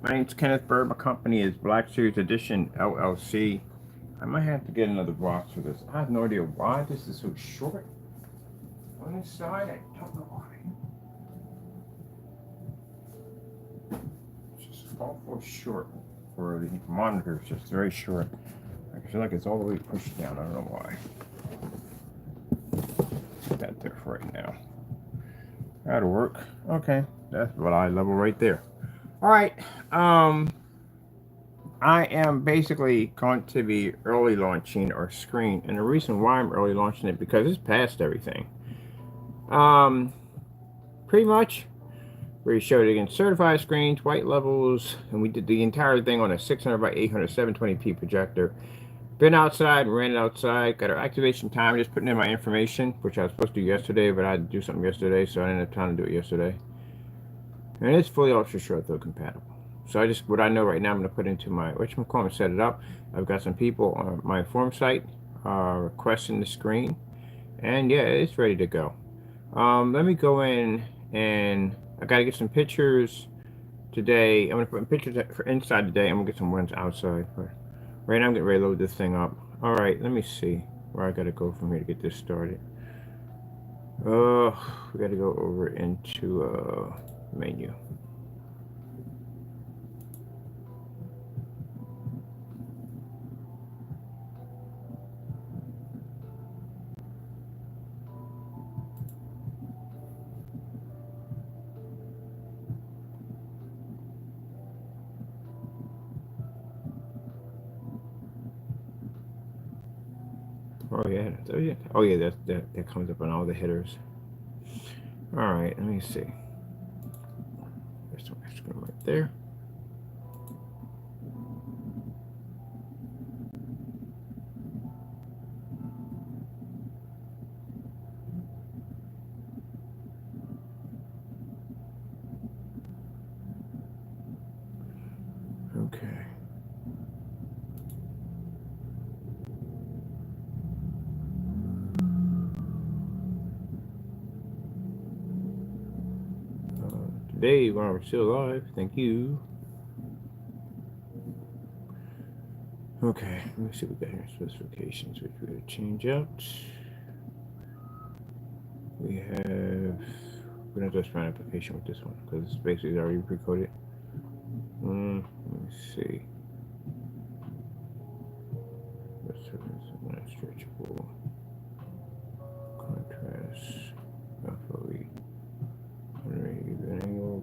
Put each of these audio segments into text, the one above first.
My name's Kenneth Bird. My company is Black Series Edition LLC. I might have to get another box for this. I have no idea why this is so short on this side. I don't know why. It's just awful short for the monitor. It's just very short. I feel like it's all the way pushed down. I don't know why. Put that there for right now. That'll work. Okay, that's what eye level right there. All right. I am basically going to be early launching our screen, and the reason why I'm early launching it because it's past everything. Pretty much, we showed again certified screens, white levels, and we did the entire thing on a 600 by 800 720p projector. Been outside, ran it outside, got our activation time, just putting in my information, which I was supposed to do yesterday, but I had to do something yesterday, so I didn't have time to do it yesterday. And it's fully ultra short throw compatible. So what I know right now, I'm going to put into my whatchamacallit, set it up. I've got some people on my forum site requesting the screen, and yeah, it's ready to go. Let me go in, and I got to get some pictures today. I'm going to put pictures for inside today. I'm going to get some ones outside. But right now I'm getting ready to load this thing up. All right, let me see where I got to go from here to get this started. We got to go over into menu. Oh yeah, that comes up on all the headers. All right, let me see. There's my screen right there. Okay. Today, while we're still live, thank you. Okay, let me see what we got here. Specifications, which we're going to change out. We're going to just run application with this one because it's basically already pre-coded. Let me see. Stretcheable. Contrast. FLE. Even angle.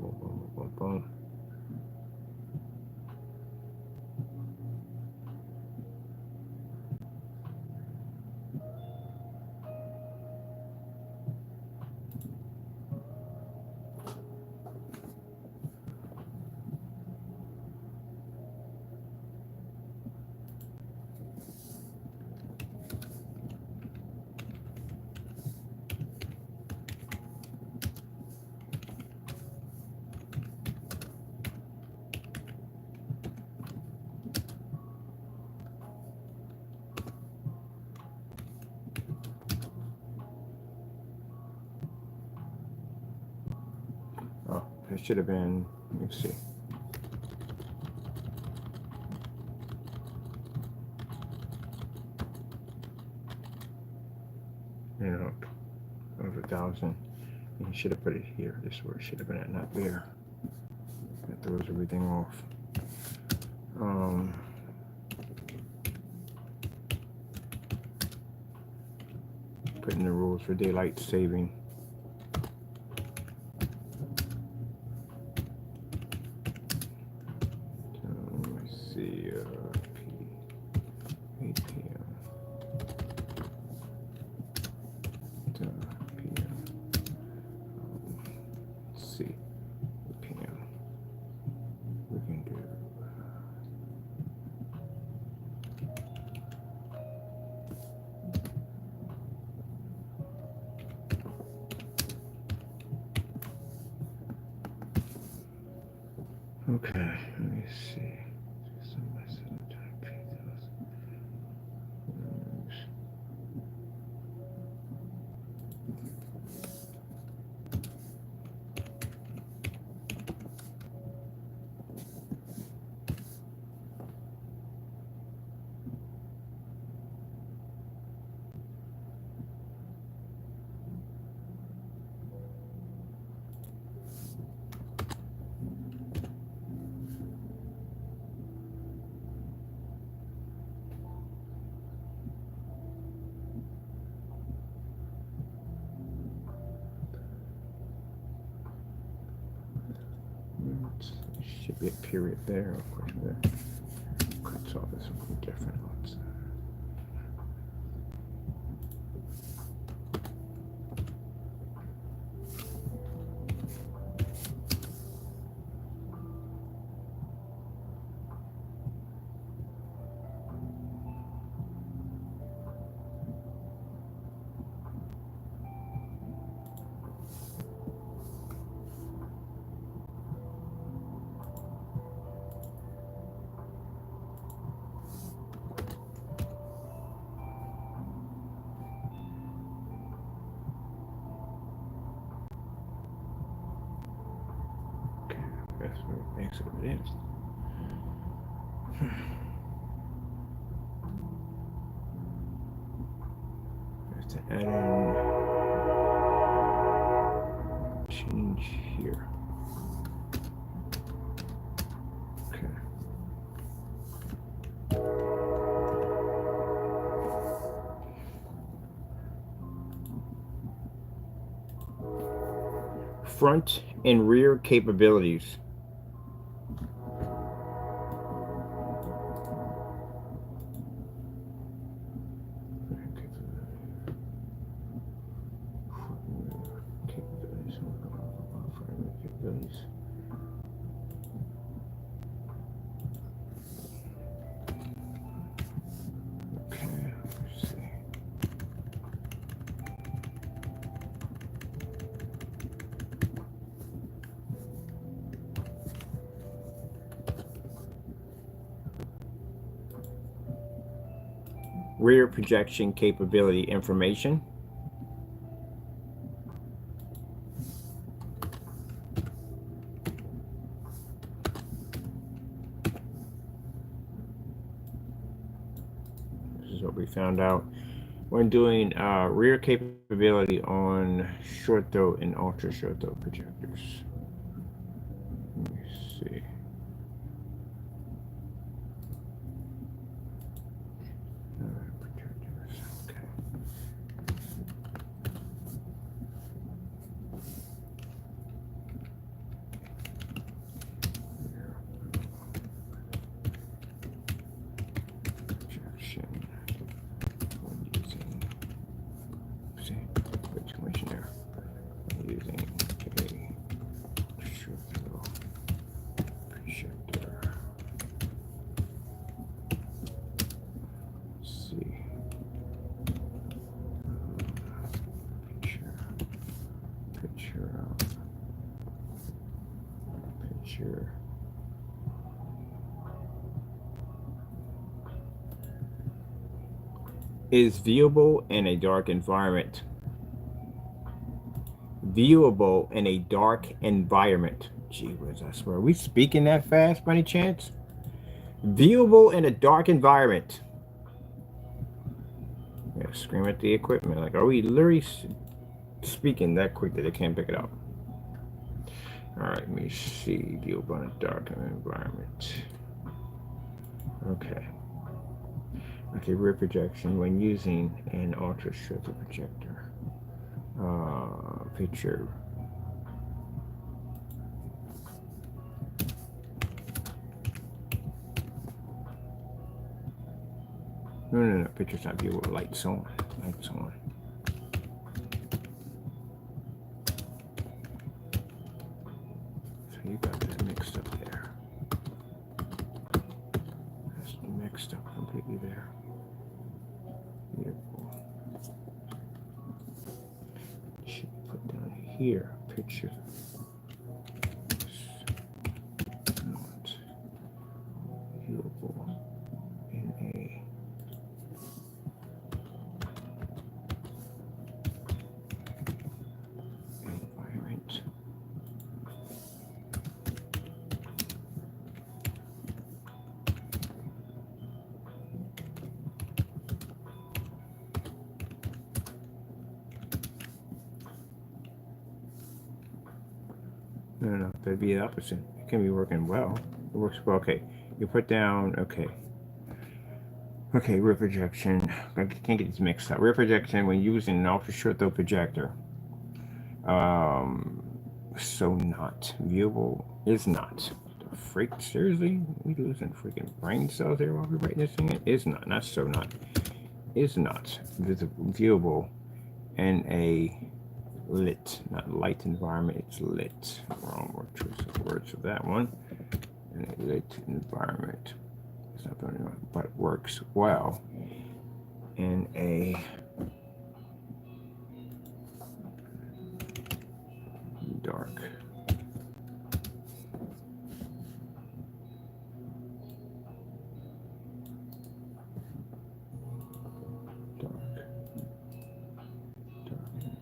Oh, it should have been, let me see. You know, over 1,000. You should have put it here. This is where it should have been at, not there. That throws everything off. Putting the rules for daylight saving. Let's see, 8 p.m. to p.m. Let's see, 8 p.m. We can do. Okay, let me see. be a period there. Of course, cuts off this something different. That's what makes it what it is. Just to add in change here. Okay. Front and rear capabilities. Rear projection capability information. This is what we found out when doing rear capability on short throw and ultra short throw projectors. Let me see. Is viewable in a dark environment. Viewable in a dark environment. Gee whiz, I swear. Are we speaking that fast by any chance? Viewable in a dark environment. Yeah, scream at the equipment. Like, are we literally speaking that quick that they can't pick it up? All right, let me see. Viewable in a dark environment. Okay. Okay, rear projection when using an ultra short projector. Picture. No. Picture's not viewable. Lights on. Lights on. So you got that mixed up there. That's mixed up completely there. Should put down here picture. Not viewable in a environment. No, that'd be the opposite. It can be working well. It works well. Okay, you put down, okay, rear projection. I can't get these mixed up. Rear projection when using an ultra short throw projector. So not viewable is not. Freak, seriously? We losing freaking brain cells here while we're writing this thing in? Is not, not so not, is not viewable in a lit, not light environment, it's lit. Wrong choice of words for that one. In a lit environment. It's not the only one, but it works well in a dark.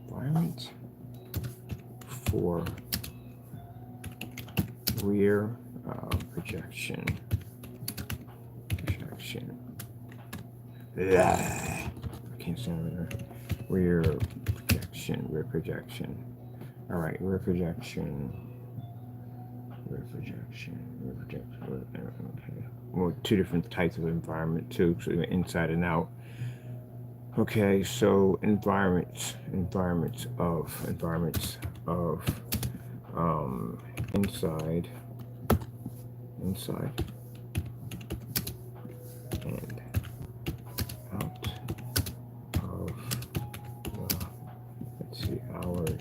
Environment for rear projection. I can't stand it. Rear projection. All right, rear projection. Okay. Well, two different types of environment too, so inside and out. Okay, so environments of inside and out of let's see, hours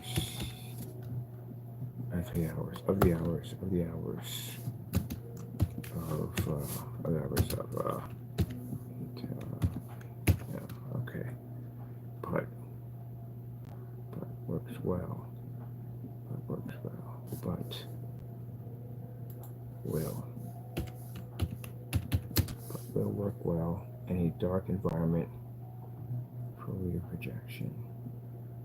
of the hours of yeah, okay, but works well, but will work well in a dark environment for rear projection.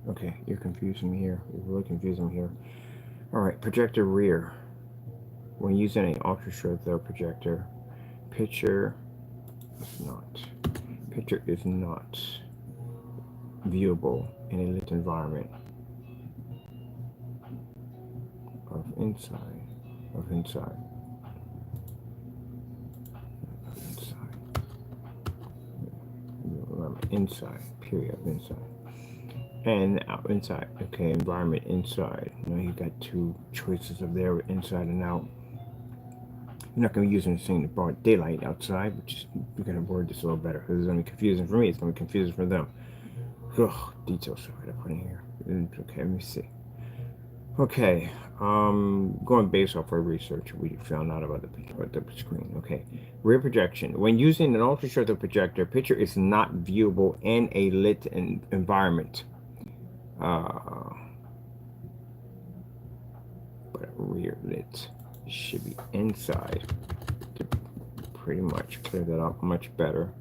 Okay, you're confusing me here. You're really confusing me here. All right, projector rear. When using an ultra short throw projector, picture is not viewable in a lit environment of inside, period, inside. And out, inside. Okay, environment inside. Now you got two choices of there, inside and out. You're not going to be using the same broad daylight outside, which you're going to word this a little better because it's going to be confusing for me. It's going to be confusing for them. Ugh, details I put in here. Okay, let me see. Okay, going based off our research, we found out about the screen. Okay, rear projection. When using an ultra short projector, picture is not viewable in a lit environment. But rear lit should be inside to pretty much clear that up much better.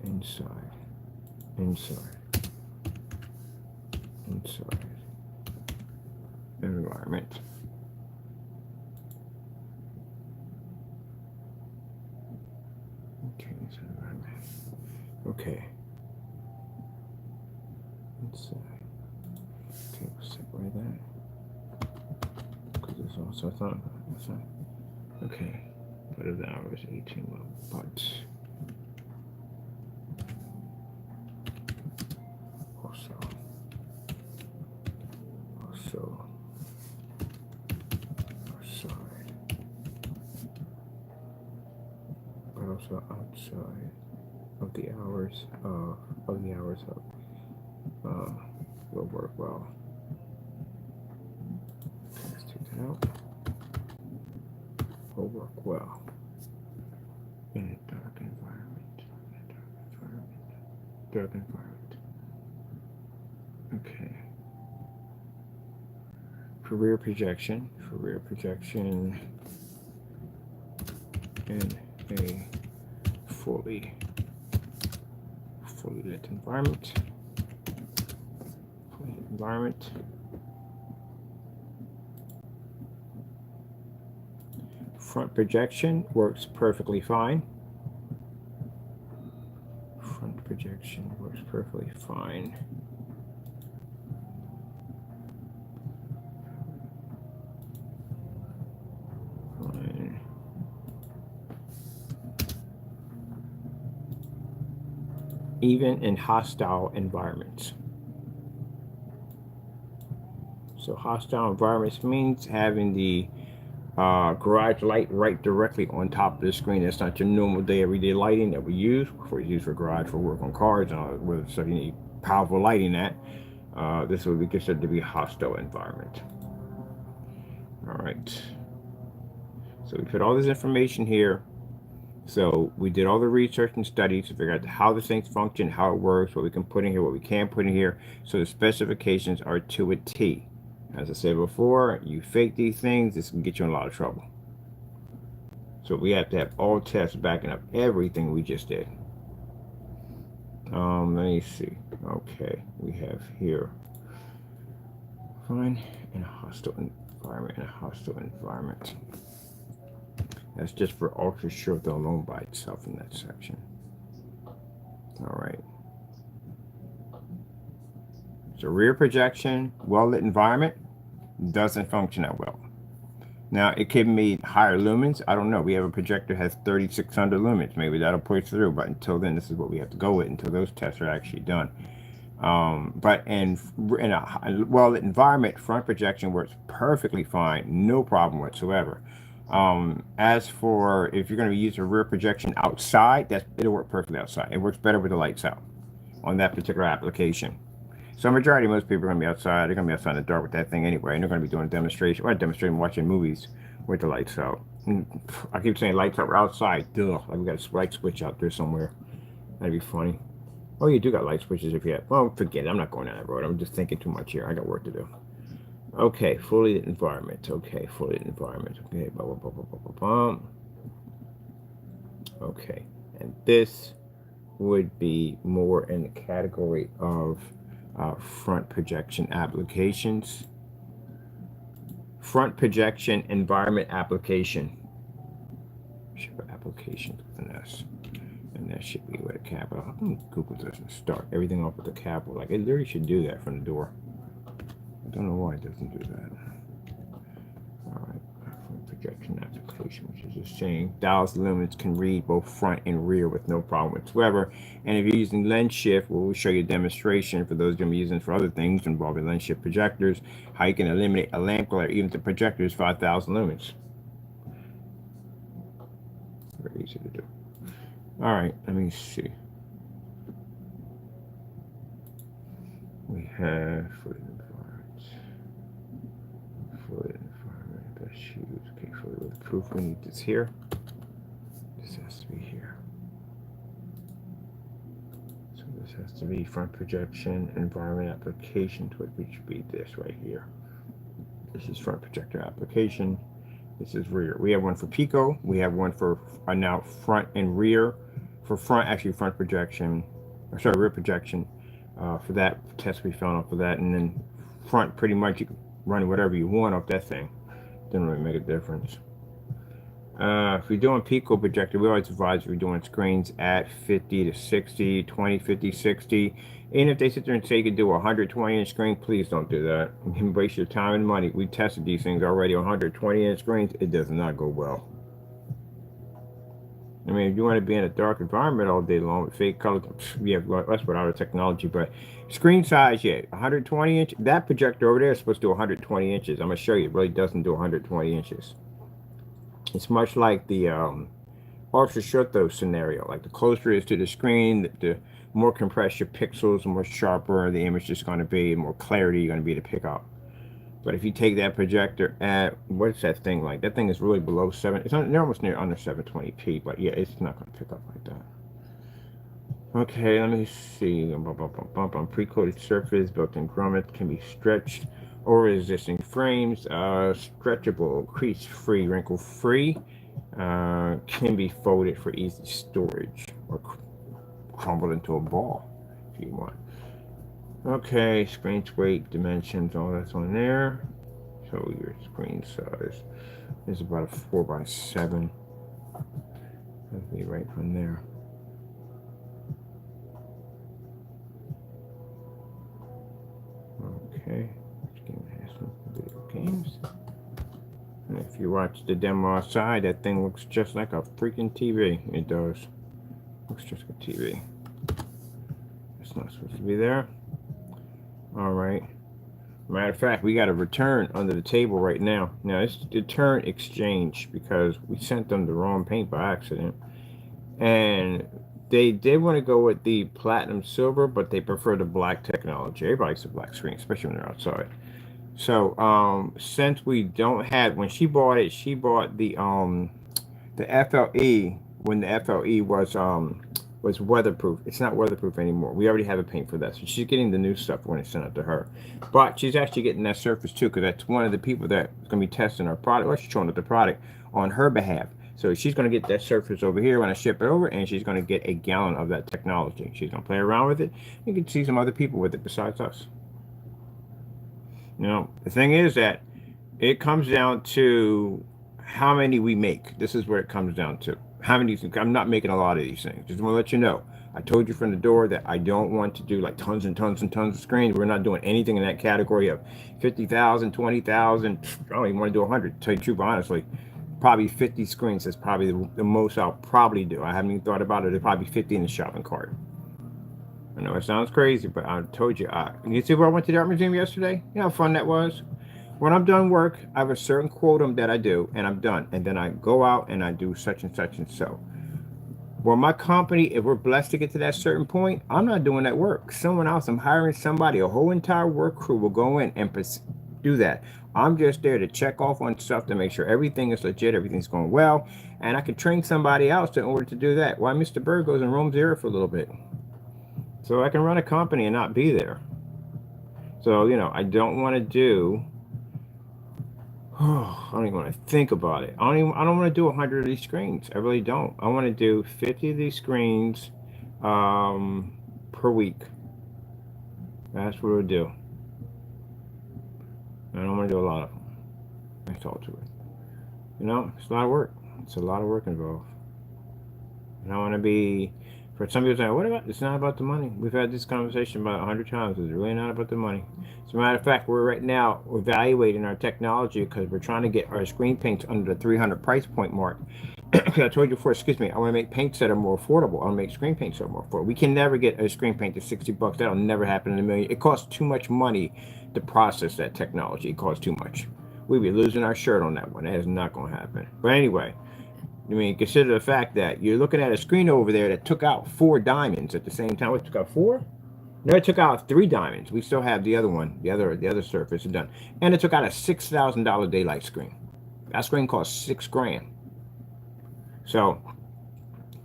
Inside environment. Okay, so environment. Okay. Inside. Okay, we'll separate that. Because it's also thought. Okay. What are the hours? 18 well, but also outside, but also outside of the hours will work well. Let's take that out. Will work well in a dark environment. Okay. For rear projection in a fully lit environment. Front projection works perfectly fine. Even in hostile environments. So hostile environments means having the garage light right directly on top of the screen. That's not your normal day, everyday lighting that we use. For use for garage, for work on cars and all that, where stuff you need powerful lighting at. This would be considered to be a hostile environment. All right. So we put all this information here. So we did all the research and studies to figure out how the things function, how it works, what we can put in here, what we can't put in here. So the specifications are to a T. As I said before, you fake these things, this can get you in a lot of trouble. So we have to have all tests backing up everything we just did. Let me see. Okay, we have here fine in a hostile environment. In a hostile environment. That's just for ultra short alone by itself in that section. All right. So rear projection, well-lit environment doesn't function that well. Now it can be higher lumens. I don't know. We have a projector that has 3600 lumens. Maybe that'll push through. But until then, this is what we have to go with until those tests are actually done. But in a well-lit environment, front projection works perfectly fine, no problem whatsoever. As for if you're going to use a rear projection outside, it'll work perfectly outside. It works better with the lights out on that particular application. So majority, most people are going to be outside. They're going to be outside in the dark with that thing anyway, and they're going to be doing a demonstration, or demonstrating, watching movies with the lights out. And I keep saying lights out, we're outside. Duh, like we got a light switch out there somewhere. That'd be funny. Oh, you do got light switches if you have. Well, forget it. I'm not going down that road. I'm just thinking too much here. I got work to do. Okay, fully lit environment. Okay, fully lit environment. Okay, blah, blah, blah, blah, blah, blah, blah. Okay, and this would be more in the category of front projection applications. Front projection environment application. Should put applications with an S. And that should be with a capital. How come Google doesn't start everything off with a capital? Like it literally should do that from the door. I don't know why it doesn't do that. All right, front projection application, which is just saying 1000 lumens can read both front and rear with no problem whatsoever. And if you're using lens shift, we'll show you a demonstration for those going to be using for other things involving lens shift projectors, how you can eliminate a lamp glare even to projectors 5000 lumens. Very easy to do. All right, let me see. We have fluid environment. Fluid environment, best shoes. Okay, fluid with proof. We need this here. This has to be here. So this has to be front projection environment application, which should be this right here. This is front projector application. This is rear. We have one for Pico. We have one for now front and rear. For front, actually front projection, or sorry, rear projection. For that test we found off of that, and then front pretty much you can run whatever you want off that thing. Doesn't really make a difference. If you're doing Pico projector, we always advise if you're doing screens at 50 to 60, 20, 50, 60. And if they sit there and say you can do a 120-inch screen, please don't do that. You can waste your time and money. We tested these things already on 120-inch screens. It does not go well. I mean, if you want to be in a dark environment all day long with fake colors, yeah, that's without the technology. But screen size, yeah, 120 inch. That projector over there is supposed to do 120 inches. I'm gonna show you. It really doesn't do 120 inches. It's much like the ultra short though scenario. Like the closer it is to the screen, the more compressed your pixels, the more sharper the image is going to be, the more clarity you're going to be to pick up. But if you take that projector at, what's that thing like? That thing is really below 7. It's almost near under 720p, but yeah, it's not going to pick up like that. Okay, let me see. On pre-coated surface, built-in grommet can be stretched over existing frames. Stretchable, crease-free, wrinkle-free. Can be folded for easy storage or crumbled into a ball if you want. Okay, screen weight, dimensions, all that's on there. So your screen size is about a 4x7. That'll be right from there. Okay, which game has some video games? And if you watch the demo outside, that thing looks just like a freaking TV. It does. Looks just like a TV. It's not supposed to be there. All right. Matter of fact, we got a return under the table right now. Now, it's return exchange because we sent them the wrong paint by accident. And they did want to go with the platinum silver, but they prefer the black technology. Everybody likes the black screen, especially when they're outside. So, since we don't have, when she bought it, she bought the FLE when the FLE was weatherproof. It's not weatherproof anymore. We already have a paint for that, so she's getting the new stuff when it's sent out to her. But she's actually getting that surface too, because that's one of the people that's going to be testing our product. Well, she's showing up the product on her behalf. So she's going to get that surface over here when I ship it over, and she's going to get a gallon of that technology. She's going to play around with it. You can see some other people with it besides us. You know, the thing is that it comes down to how many we make. This is where it comes down to. How many? I'm not making a lot of these things. Just want to let you know. I told you from the door that I don't want to do like tons and tons and tons of screens. We're not doing anything in that category of 50,000, 20,000. I don't even want to do 100. To tell you the truth, honestly, probably 50 screens is probably the most I'll probably do. I haven't even thought about it. There's probably 50 in the shopping cart. I know it sounds crazy, but I told you. You see where I went to the art museum yesterday? You know how fun that was? When I'm done work, I have a certain quotum that I do, and I'm done. And then I go out and I do such and such and so. Well, my company, if we're blessed to get to that certain point, I'm not doing that work. Someone else, I'm hiring somebody, a whole entire work crew will go in and do that. I'm just there to check off on stuff to make sure everything is legit, everything's going well, and I can train somebody else in order to do that. Why Mr. Bird goes and roams the earth for a little bit. So I can run a company and not be there. So, you know, I don't want to do... I don't even want to think about it. I don't want to do 100 of these screens. I really don't. I want to do 50 of these screens per week. That's what we'll do. I don't want to do a lot of them. That's all to it. You know, it's a lot of work. It's a lot of work involved. And I want to be... For some people saying, what about, it's not about the money. We've had this conversation about 100 times. It's really not about the money. As a matter of fact, we're right now evaluating our technology because we're trying to get our screen paints under the 300 price point mark. Because I told you before, excuse me, I want to make paints that are more affordable. I want to make screen paints that are more affordable. We can never get a screen paint to 60 bucks. That'll never happen in a million. It costs too much money to process that technology. It costs too much. We'd be losing our shirt on that one. That is not going to happen. But anyway, I mean, consider the fact that you're looking at a screen over there that took out 4 diamonds at the same time. It took out 4? No, it took out 3 diamonds. We still have the other one, the other surface is done. And it took out a $6,000 daylight screen. That screen cost $6,000. So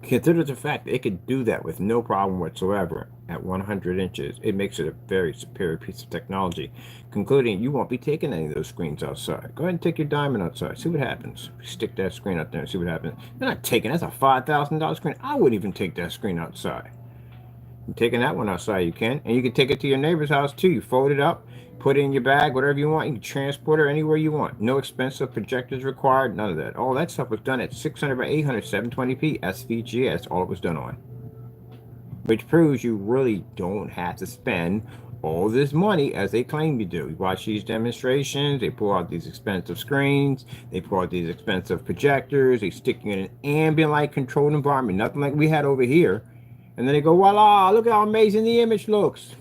consider the fact that it could do that with no problem whatsoever at 100 inches. It makes it a very superior piece of technology, concluding you won't be taking any of those screens outside. Go ahead and take your diamond outside. See what happens. Stick that screen out there and see what happens. You're not taking, that's a $5,000 screen. I wouldn't even take that screen outside. You're taking that one outside, you can. And you can take it to your neighbor's house too. You fold it up, put it in your bag, whatever you want. You can transport it anywhere you want. No expensive projectors required, none of that. All that stuff was done at 600 by 800, 720p, SVGA. That's all it was done on. Which proves you really don't have to spend all this money as they claim you do. You watch these demonstrations, they pull out these expensive screens, they pull out these expensive projectors, they stick you in an ambient light controlled environment, nothing like we had over here. And then they go, voila, look how amazing the image looks.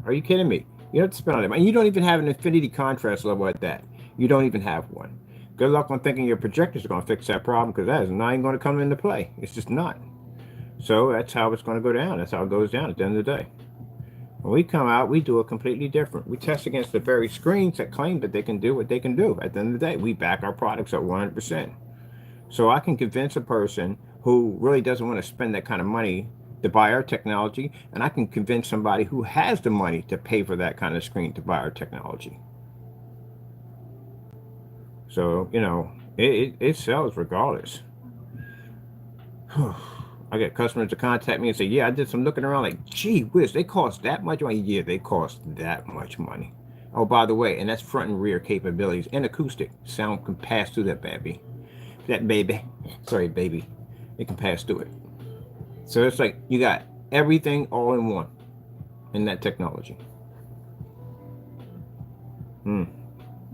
Are you kidding me? You have to spend all that money. And you don't even have an infinity contrast level at that. You don't even have one. Good luck on thinking your projectors are going to fix that problem, because that is not even going to come into play. It's just not. So that's how it's going to go down. That's how it goes down at the end of the day. When we come out, we do it completely different. We test against the very screens that claim that they can do what they can do. At the end of the day, we back our products at 100%. So I can convince a person who really doesn't want to spend that kind of money to buy our technology, and I can convince somebody who has the money to pay for that kind of screen to buy our technology. So, you know, it sells regardless. I get customers to contact me and say, yeah, I did some looking around, like, gee whiz, they cost that much money? Yeah, they cost that much money. Oh, by the way, and that's front and rear capabilities and acoustic. Sound can pass through that baby. Sorry, baby. It can pass through it. So it's like you got everything all in one in that technology.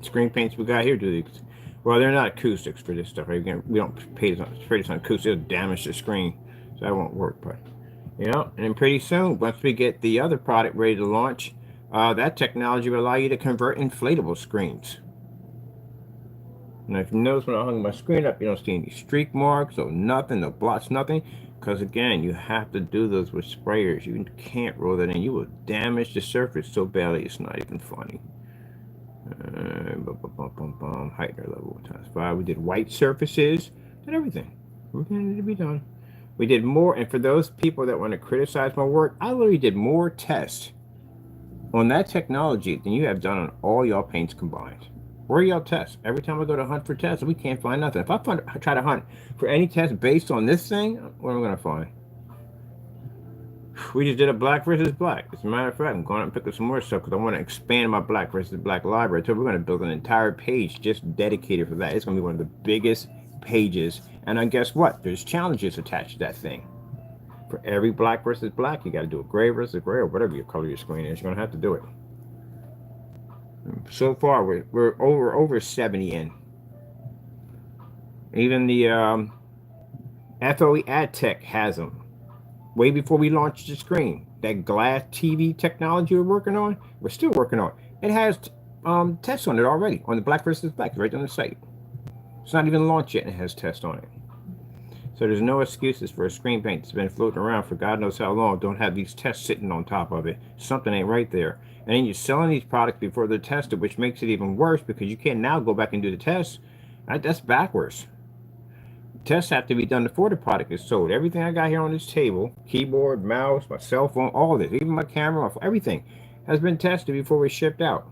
Screen paints we got here do these. Well, they're not acoustics for this stuff. Right? We don't pay this on acoustics. It'll damage the screen, so that won't work. But you know, and then pretty soon, once we get the other product ready to launch, That technology will allow you to convert inflatable screens. And if you notice when I hung my screen up, you don't see any streak marks or nothing, no blots, nothing. Because again, you have to do those with sprayers. You can't roll that in. You will damage the surface so badly it's not even funny. Heightener level ×5. We did white surfaces. Did everything. Everything needed to be done. We did more, and for those people that want to criticize my work, I literally did more tests on that technology than you have done on all y'all paints combined. Where are y'all tests? Every time I go to hunt for tests, we can't find nothing. If I try to hunt for any test based on this thing, what am I going to find? We just did a black versus black. As a matter of fact, I'm going to pick up some more stuff because I want to expand my black versus black library. So we're going to build an entire page just dedicated for that. It's going to be one of the biggest pages. And then guess what? There's challenges attached to that thing. For every black versus black, you got to do a gray versus gray or whatever your color your screen is. You're going to have to do it. So far, we're over 70 in. Even the FLE AdTech has them. Way before we launched the screen, that glass TV technology we're working on, we're still working on. It has tests on it already, on the black versus black, right on the site. It's not even launched yet and it has tests on it. So there's no excuses for a screen paint that's been floating around for God knows how long. Don't have these tests sitting on top of it. Something ain't right there. And then you're selling these products before they're tested, which makes it even worse because you can't now go back and do the tests. That's backwards. Tests have to be done before the product is sold. Everything I got here on this table, keyboard, mouse, my cell phone, all this, even my camera, everything has been tested before we shipped out.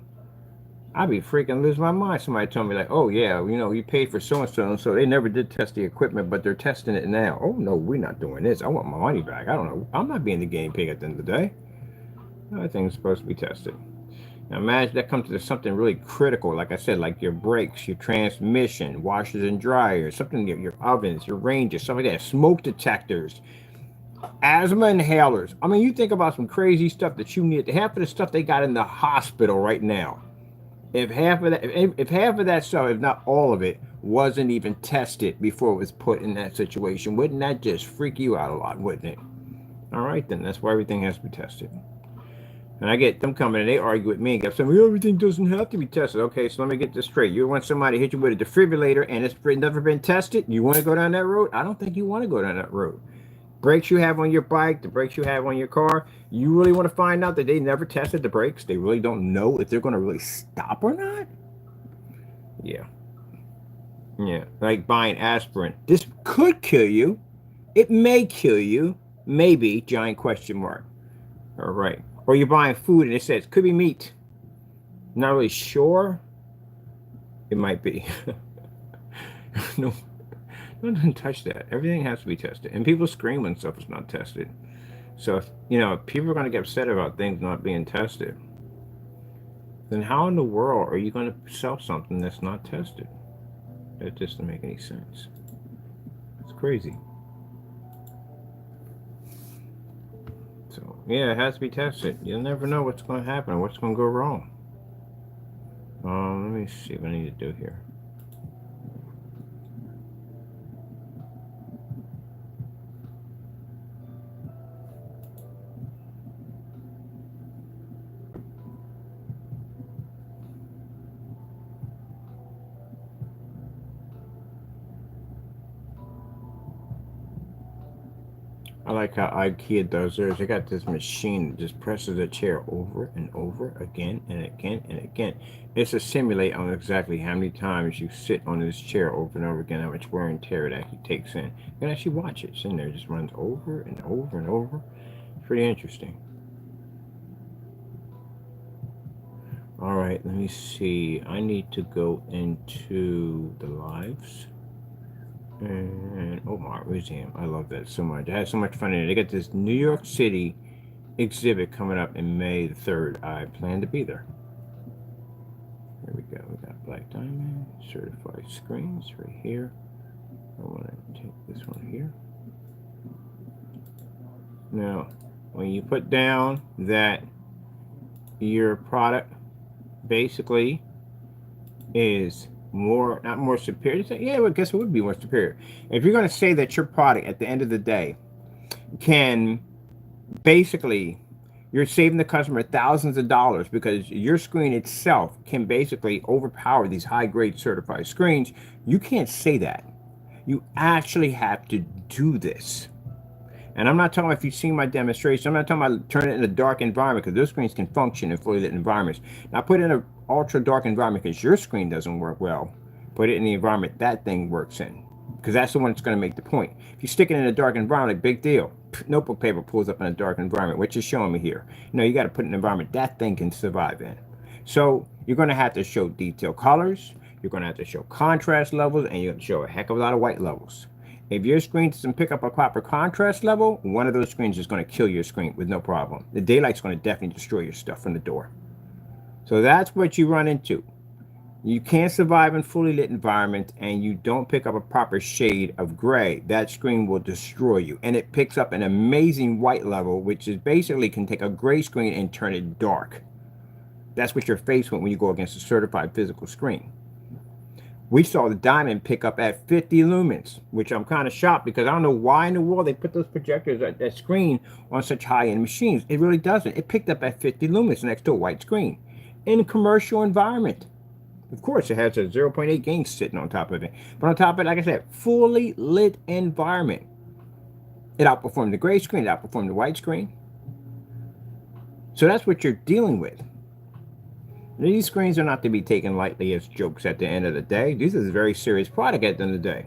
I'd be freaking losing my mind. Somebody told me like, oh yeah, you know, you paid for so-and-so, so they never did test the equipment, but they're testing it now. Oh no, we're not doing this. I want my money back. I don't know. I'm not being the guinea pig at the end of the day. Everything's supposed to be tested. Now imagine that comes to something really critical, like I said, like your brakes, your transmission, washers and dryers, something, your ovens, your ranges, stuff like that, smoke detectors, asthma inhalers. I mean, you think about some crazy stuff that you need. Half of the stuff they got in the hospital right now. If half of that, if half of that stuff, if not all of it, wasn't even tested before it was put in that situation, wouldn't that just freak you out a lot, wouldn't it? All right, then that's why everything has to be tested. And I get them coming and they argue with me and get saying, everything doesn't have to be tested. Okay, so let me get this straight. You want somebody to hit you with a defibrillator and it's never been tested? You want to go down that road? I don't think you want to go down that road. Brakes you have on your bike, the brakes you have on your car, you really want to find out that they never tested the brakes? They really don't know if they're going to really stop or not? Yeah. Yeah, like buying aspirin. This could kill you. It may kill you. Maybe, giant question mark. All right. Or you're buying food and it says, could be meat. Not really sure. It might be. No, don't touch that. Everything has to be tested. And people scream when stuff is not tested. So, if, you know, people are going to get upset about things not being tested. Then how in the world are you going to sell something that's not tested? That just doesn't make any sense. It's crazy. So, yeah, it has to be tested. You'll never know what's going to happen or what's going to go wrong. Let me see what I need to do here. I like how IKEA does theirs. They got this machine that just presses a chair over and over again and again and again. It's to simulate on exactly how many times you sit on this chair over and over again, how much wear and tear it actually takes in. You can actually watch it. It's in there. It just runs over and over and over. It's pretty interesting. All right, let me see. I need to go into the lives. And Omar Museum. I love that so much. I had so much fun in it. They got this New York City exhibit coming up in May the 3rd. I plan to be there. Here we go. We got Black Diamond, certified screens right here. I want to take this one here. Now, when you put down that your product basically is more, not more superior. Yeah, well, I guess it would be more superior. If you're going to say that your product at the end of the day can basically you're saving the customer thousands of dollars because your screen itself can basically overpower these high-grade certified screens. You can't say that. You actually have to do this. And I'm not talking about, if you've seen my demonstration, I'm not talking about turning it in a dark environment, because those screens can function in fully lit environments. Now put it in an ultra dark environment because your screen doesn't work well. Put it in the environment that thing works in, because that's the one that's going to make the point. If you stick it in a dark environment, big deal. Notebook paper pulls up in a dark environment, which is showing me here. You got to put in an environment that thing can survive in. So you're going to have to show detailed colors, you're going to have to show contrast levels, and you have to show a heck of a lot of white levels. If your screen doesn't pick up a proper contrast level, one of those screens is going to kill your screen with no problem. The daylight's going to definitely destroy your stuff from the door. So that's what you run into. You can't survive in fully lit environment and you don't pick up a proper shade of gray. That screen will destroy you. And it picks up an amazing white level, which is basically can take a gray screen and turn it dark. That's what you're faced with when you go against a certified physical screen. We saw the diamond pick up at 50 lumens, which I'm kind of shocked, because I don't know why in the world they put those projectors at that screen on such high-end machines. It really doesn't. It picked up at 50 lumens next to a white screen in a commercial environment. Of course, it has a 0.8 gain sitting on top of it. But on top of it, like I said, fully lit environment. It outperformed the gray screen. It outperformed the white screen. So that's what you're dealing with. These screens are not to be taken lightly as jokes at the end of the day. This is a very serious product at the end of the day.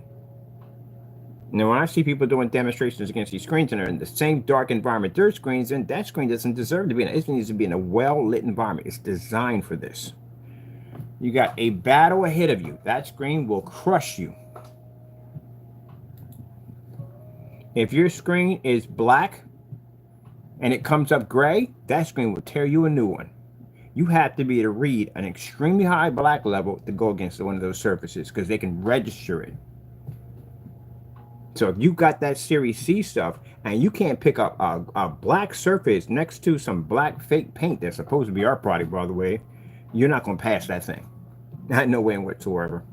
Now, when I see people doing demonstrations against these screens and they're in the same dark environment their screens in, that screen doesn't deserve to be in it. It needs to be in a well-lit environment. It's designed for this. You got a battle ahead of you. That screen will crush you. If your screen is black and it comes up gray, that screen will tear you a new one. You have to be able to read an extremely high black level to go against one of those surfaces, because they can register it. So if you got that Series C stuff and you can't pick up a black surface next to some black fake paint that's supposed to be our product, by the way, you're not going to pass that thing. Not no way whatsoever.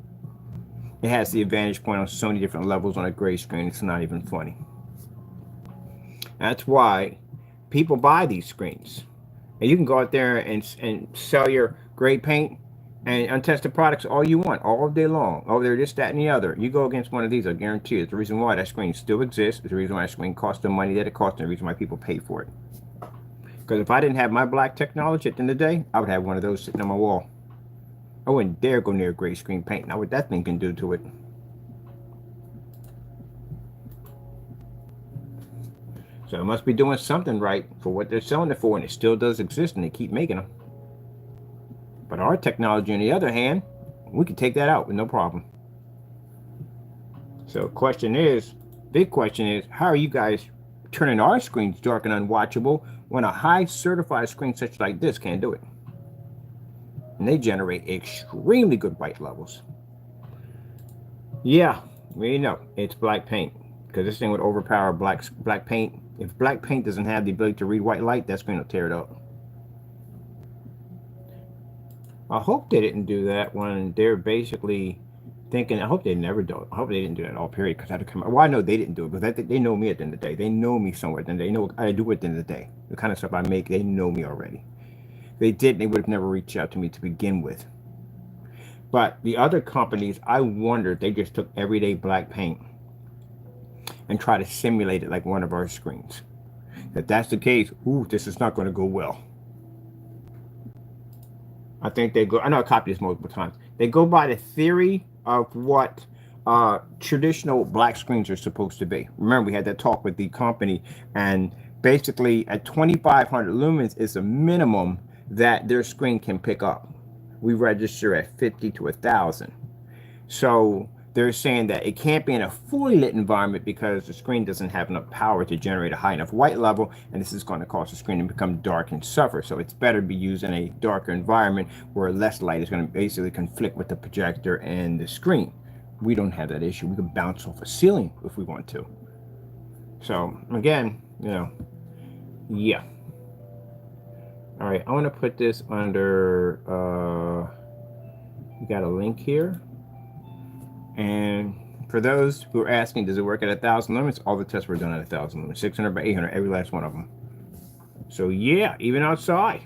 It has the advantage point on so many different levels on a gray screen, it's not even funny. That's why people buy these screens. And you can go out there and sell your gray paint and untested products all you want, all day long. Oh, they're this, that, and the other. You go against one of these, I guarantee you, it's the reason why that screen still exists. It's the reason why that screen costs the money that it costs, and the reason why people pay for it. Because if I didn't have my black technology at the end of the day, I would have one of those sitting on my wall. I wouldn't dare go near gray screen paint. Now what that thing can do to it. So it must be doing something right for what they're selling it for, and it still does exist, and they keep making them. But our technology, on the other hand, we can take that out with no problem. So question is, big question is, how are you guys turning our screens dark and unwatchable when a high certified screen such like this can't do it? And they generate extremely good white levels. Yeah, we know it's black paint, because this thing would overpower black paint. If black paint doesn't have the ability to read white light, that screen will tear it up. I hope they didn't do that when they're basically thinking. I hope they never do it. I hope they didn't do that all period, because I had to come. Well, I know they didn't do it, but they know me at the end of the day. They know me somewhere. Then they know what I do at the end of the day. The kind of stuff I make, they know me already. If they didn't, they would have never reached out to me to begin with. But the other companies, I wonder if they just took everyday black paint and try to simulate it like one of our screens. If that's the case, ooh, this is not going to go well. I think they go, I know I copied this multiple times. They go by the theory of what traditional black screens are supposed to be. Remember, we had that talk with the company, and basically at 2,500 lumens is the minimum that their screen can pick up. We register at 50 to 1,000. So they're saying that it can't be in a fully lit environment because the screen doesn't have enough power to generate a high enough white level, and this is going to cause the screen to become dark and suffer. So it's better to be used in a darker environment where less light is going to basically conflict with the projector and the screen. We don't have that issue. We can bounce off a ceiling if we want to. So again, yeah. All right, I want to put this under, we got a link here. And for those who are asking, does it work at 1,000 lumens? All the tests were done at 1,000 lumens, 600 by 800, every last one of them. So yeah, even outside.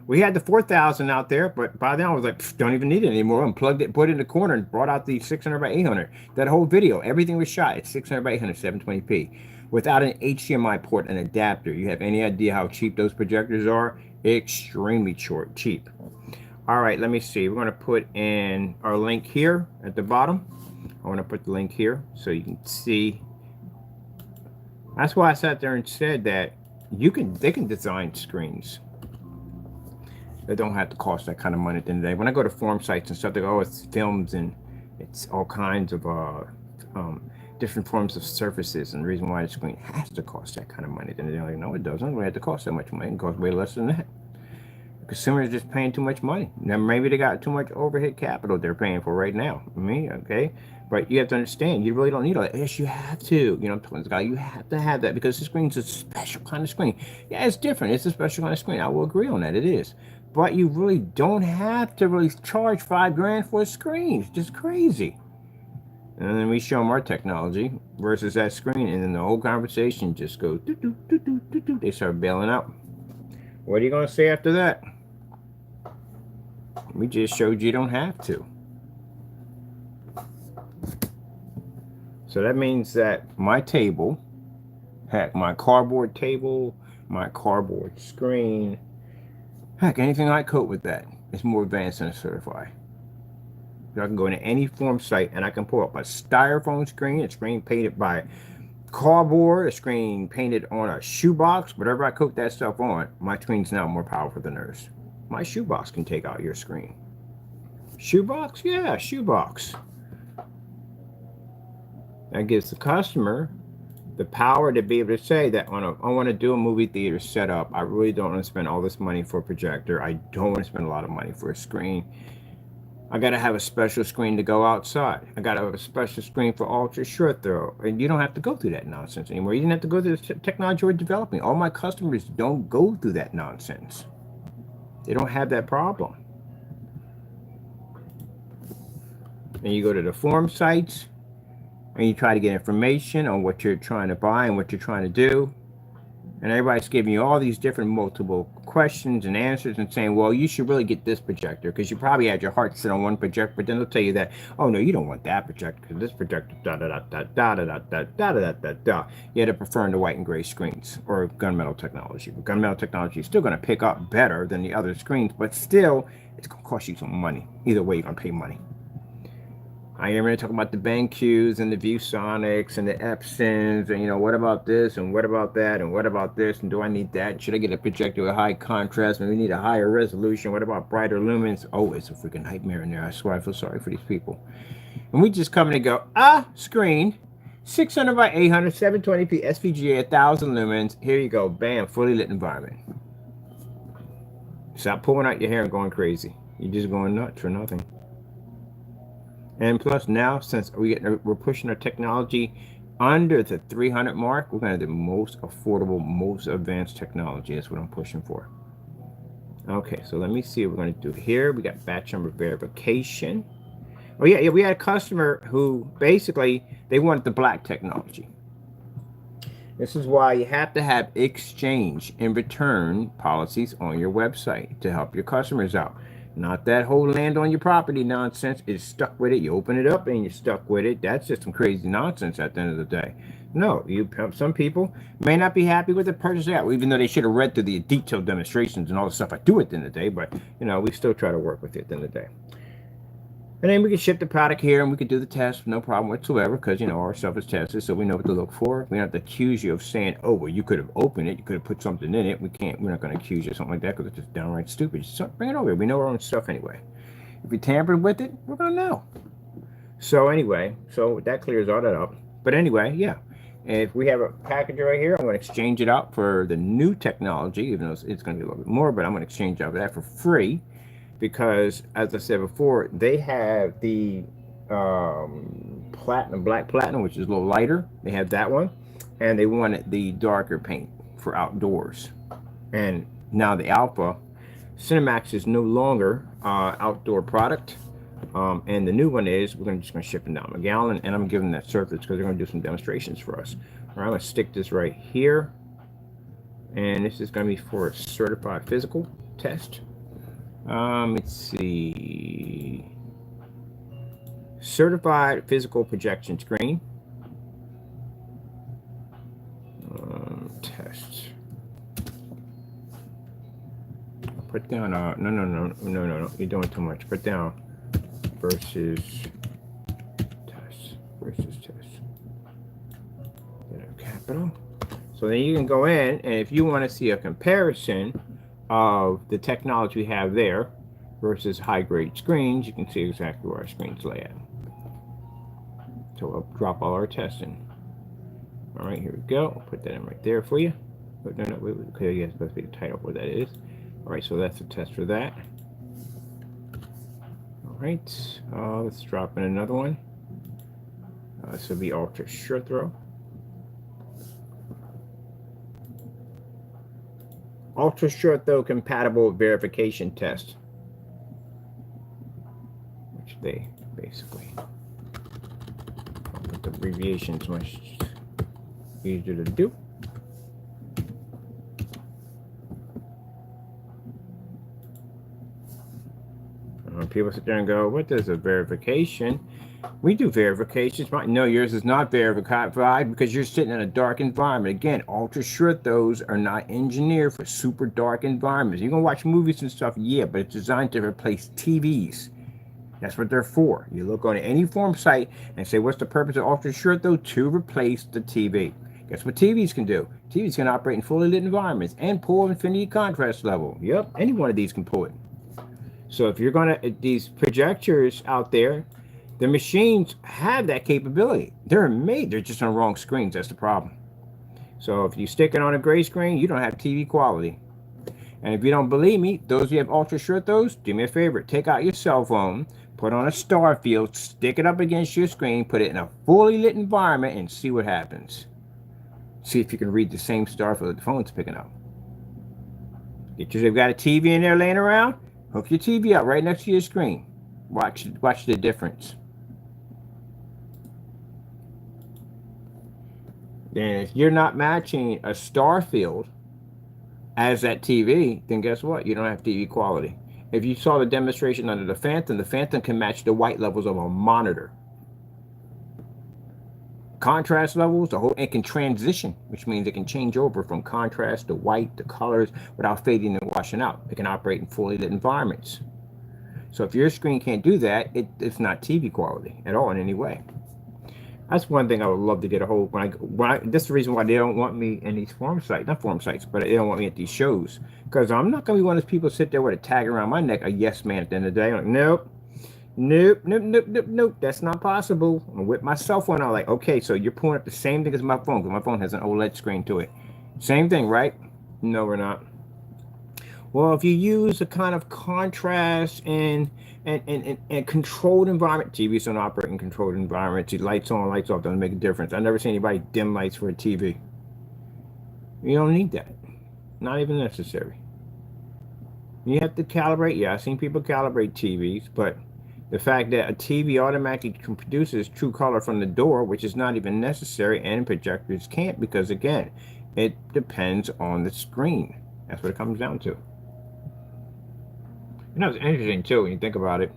We had the 4000 out there, but by then I was like, don't even need it anymore. Unplugged it, put it in the corner, and brought out the 600 by 800. That whole video, everything was shot at 600 by 800, 720p, without an HDMI port and adapter. You have any idea how cheap those projectors are? Extremely cheap. All right, let me see. We're going to put in our link here at the bottom. I want to put the link here so you can see. That's why I sat there and said that they can design screens that don't have to cost that kind of money at the end of the day. When I go to forum sites and stuff, they go, oh, it's films and it's all kinds of different forms of surfaces, and the reason why the screen has to cost that kind of money. Then they're like, no, it doesn't. It doesn't have to cost that much money. It costs way less than that. Consumers are just paying too much money. Now maybe they got too much overhead capital they're paying for right now. Okay, but you have to understand, you really don't need all that. Yes, you have to. You know, I'm telling this guy, you have to have that because the screen's a special kind of screen. Yeah, it's different. It's a special kind of screen. I will agree on that. It is. But you really don't have to really charge $5 grand for a screen. It's just crazy. And then we show them our technology versus that screen, and then the whole conversation just goes doo, doo, doo, doo, doo, doo. They start bailing out. What are you going to say after that? We just showed you don't have to. So that means that my table, heck, my cardboard table, my cardboard screen, heck, anything I coat with that is more advanced than a certified. I can go into any form site and I can pull up a styrofoam screen, a screen painted by cardboard, a screen painted on a shoebox, whatever I coat that stuff on, my screen's now more powerful than theirs. My shoebox can take out your screen. Shoebox? Yeah, shoebox. That gives the customer the power to be able to say that I want to do a movie theater setup. I really don't want to spend all this money for a projector. I don't want to spend a lot of money for a screen. I got to have a special screen to go outside. I got to have a special screen for ultra short throw. And you don't have to go through that nonsense anymore. You didn't have to go through the technology we're developing. All my customers don't go through that nonsense. They don't have that problem. And you go to the forum sites and you try to get information on what you're trying to buy and what you're trying to do. And everybody's giving you all these different multiple questions and answers and saying, well, you should really get this projector because you probably had your heart set on one projector, but then they'll tell you that, oh, no, you don't want that projector because this projector, da-da-da-da-da-da-da-da-da-da-da. Yeah, they're preferring the white and gray screens or gunmetal technology. But gunmetal technology is still going to pick up better than the other screens, but still, it's going to cost you some money. Either way, you're going to pay money. I am going to talk about the BenQs and the ViewSonics and the Epsons and, you know, what about this and what about that and what about this and do I need that? Should I get a projector with high contrast? Maybe we need a higher resolution. What about brighter lumens? Oh, it's a freaking nightmare in there. I swear I feel sorry for these people. And we just come in and go, screen, 600 by 800, 720p SVGA, 1000 lumens. Here you go. Bam, fully lit environment. Stop pulling out your hair and going crazy. You're just going nuts for nothing. And plus now, since we're pushing our technology under the 300 mark, we're going to have the most affordable, most advanced technology. That's what I'm pushing for. Okay, so let me see what we're going to do here. We got batch number verification. Oh yeah, we had a customer who basically, they wanted the black technology. This is why you have to have exchange and return policies on your website to help your customers out. Not that whole land on your property nonsense. It's stuck with it. You open it up and you're stuck with it. That's just some crazy nonsense at the end of the day. No, some people may not be happy with the purchase out, even though they should have read through the detailed demonstrations and all the stuff I do at the end of the day. But, you know, we still try to work with it at the end of the day. And then we can ship the product here and we can do the test, no problem whatsoever, because, you know, our stuff is tested, so we know what to look for. We don't have to accuse you of saying, oh, well, you could have opened it, you could have put something in it. We're not going to accuse you of something like that because it's just downright stupid. Just bring it over here. We know our own stuff anyway. If we tampered with it, we're going to know. So anyway, so that clears all that up. But anyway, yeah. If we have a package right here, I'm going to exchange it out for the new technology, even though it's going to be a little bit more, but I'm going to exchange out that for free. Because, as I said before, they have the black platinum, which is a little lighter. They have that one. And they wanted the darker paint for outdoors. And now the Alpha Cinemax is no longer outdoor product. And the new one is, we're just going to ship it down a gallon. And I'm giving that surface because they're going to do some demonstrations for us. All right, I'm going to stick this right here. And this is going to be for a certified physical test. Let's see. Certified physical projection screen. Test. Put down, no. You're doing too much. Put down versus test. Versus test. Capital. So then you can go in, and if you want to see a comparison of the technology we have there versus high-grade screens, you can see exactly where our screens lay at. So we'll drop all our tests in. All right, here we go. I'll put that in right there for you. But no, wait, okay, yeah, it's supposed to be the title of what that is. All right, so that's a test for that. All right, let's drop in another one. This will be ultra short throw. Ultra short throw compatible verification test, which they basically, the abbreviations much easier to do. People sit there and go, what is a verification? We do verifications. No, yours is not verified because you're sitting in a dark environment. Again, ultra short throws are not engineered for super dark environments. You can watch movies and stuff, yeah, but it's designed to replace TVs. That's what they're for. You look on any form site and say, what's the purpose of ultra short throw? To replace the TV. Guess what TVs can do? TVs can operate in fully lit environments and pull infinity contrast level. Yep, any one of these can pull it. So if you're going to, these projectors out there, the machines have that capability. They're made, they're just on wrong screens. That's the problem. So if you stick it on a gray screen, you don't have TV quality. And if you don't believe me, those of you have ultra short throws, do me a favor. Take out your cell phone, put on a star field, stick it up against your screen, put it in a fully lit environment, and see what happens. See if you can read the same star field that the phone's picking up. You've got a TV in there laying around? Hook your TV up right next to your screen. Watch the difference. Then if you're not matching a star field as that TV, then guess what? You don't have TV quality. If you saw the demonstration under the Phantom can match the white levels of a monitor. Contrast levels, it can transition, which means it can change over from contrast to white to colors without fading and washing out. It can operate in fully lit environments. So if your screen can't do that, it's not TV quality at all in any way. That's one thing I would love to get a hold. That's the reason why they don't want me in these not forum sites, but they don't want me at these shows, because I'm not going to be one of those people sit there with a tag around my neck, a yes man at the end of the day. I'm like, nope. That's not possible. I'm with my cell phone. I'm like, okay, so you're pulling up the same thing as my phone, because my phone has an OLED screen to it. Same thing, right? No, we're not. Well, if you use a kind of contrast and controlled environment, TVs don't operate in controlled environments. Lights on, lights off doesn't make a difference. I've never seen anybody dim lights for a TV. You don't need that. Not even necessary. You have to calibrate. Yeah, I've seen people calibrate TVs, but the fact that a TV automatically produces true color from the door, which is not even necessary, and projectors can't, because again, it depends on the screen. That's what it comes down to. And that was interesting too when you think about it.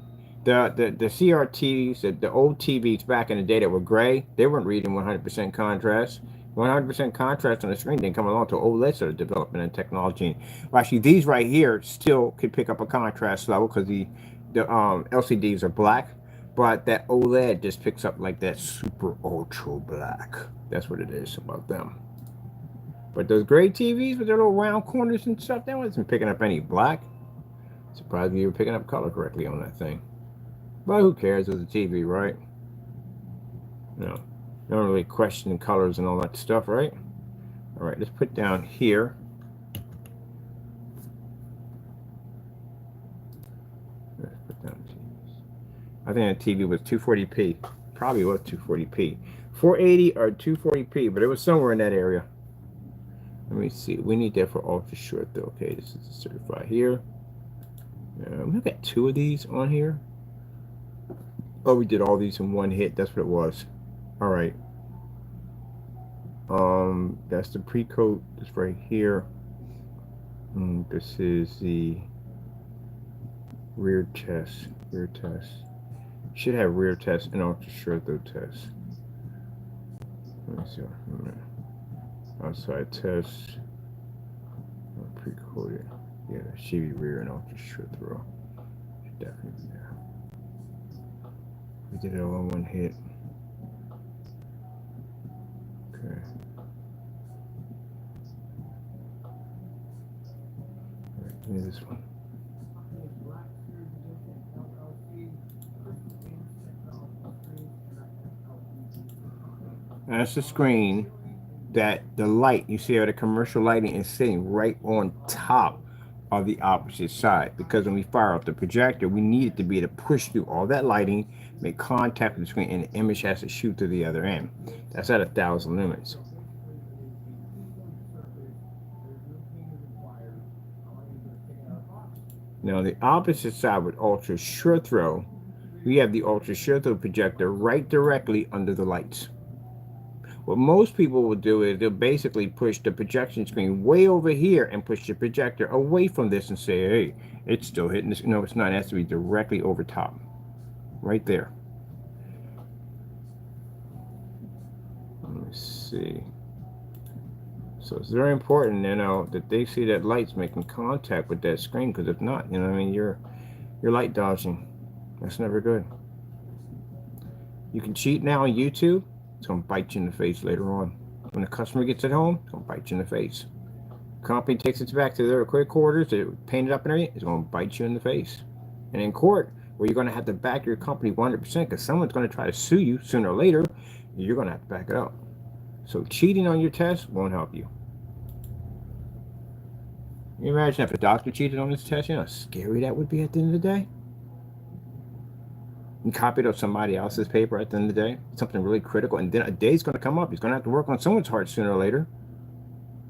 The CRTs, the old TVs back in the day that were gray, they weren't reading 100% contrast. 100% contrast on the screen didn't come along until OLED started developing in technology. Well, actually, these right here still could pick up a contrast level because the LCDs are black, but that OLED just picks up like that super ultra black. That's what it is about them. But those gray TVs with their little round corners and stuff, that wasn't picking up any black. Surprised you were picking up color correctly on that thing. But who cares? It's a TV, right? No. You don't really question colors and all that stuff, right? All right, let's put down here. Let's put down TVs. I think that TV was 240p. Probably was 240p. 480 or 240p, but it was somewhere in that area. Let me see. We need that for ultra short, though. Okay, this is certified here. We've got 2 of these on here. Oh, we did all these in one hit. That's what it was. All right. That's the pre-coat. That's right here. This is the rear test. Rear test. Should have rear test and ultra short throw test. Let me see. Outside test. Pre-coated. Yeah, that should be rear and ultra short throw. Should definitely be there. We did it all in one hit. Okay. Alright, give me this one. That's the screen that the light, you see how the commercial lighting is sitting right on top of the opposite side, because when we fire off the projector, we need it to be able to push through all that lighting, make contact with the screen, and the image has to shoot to the other end. That's at 1,000 lumens. Now the opposite side with ultra short throw, we have the ultra short throw projector right directly under the lights. What most people will do is they'll basically push the projection screen way over here and push the projector away from this and say, hey, it's still hitting this. No, it's not. It has to be directly over top. Right there. Let me see. So it's very important, you know, that they see that light's making contact with that screen, because if not, you know what I mean, you're light dodging. That's never good. You can cheat now on YouTube. It's going to bite you in the face later on. When the customer gets it home, it's going to bite you in the face. Company takes it back to their headquarters, they paint it up and everything, it's going to bite you in the face. And in court, where you're going to have to back your company 100%, because someone's going to try to sue you sooner or later, you're going to have to back it up. So cheating on your test won't help you. Can you imagine if a doctor cheated on his test? You know how scary that would be at the end of the day? And copied up somebody else's paper at the end of the day, something really critical, and then a day's going to come up. He's going to have to work on someone's heart sooner or later.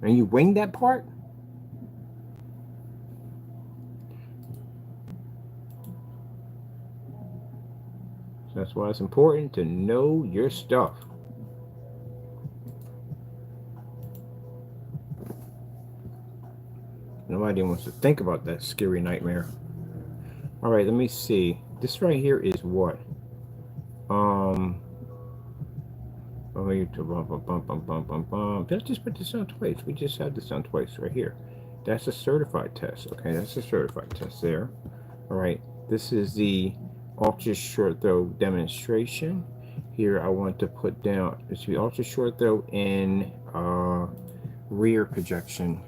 And you wing that part? So that's why it's important to know your stuff. Nobody wants to think about that scary nightmare. All right, let me see. This right here is what? Let's just put this on twice. We just had this on twice right here. That's a certified test. Okay, that's a certified test there. All right, this is the ultra short throw demonstration. Here I want to put down, this will be ultra short throw in rear projection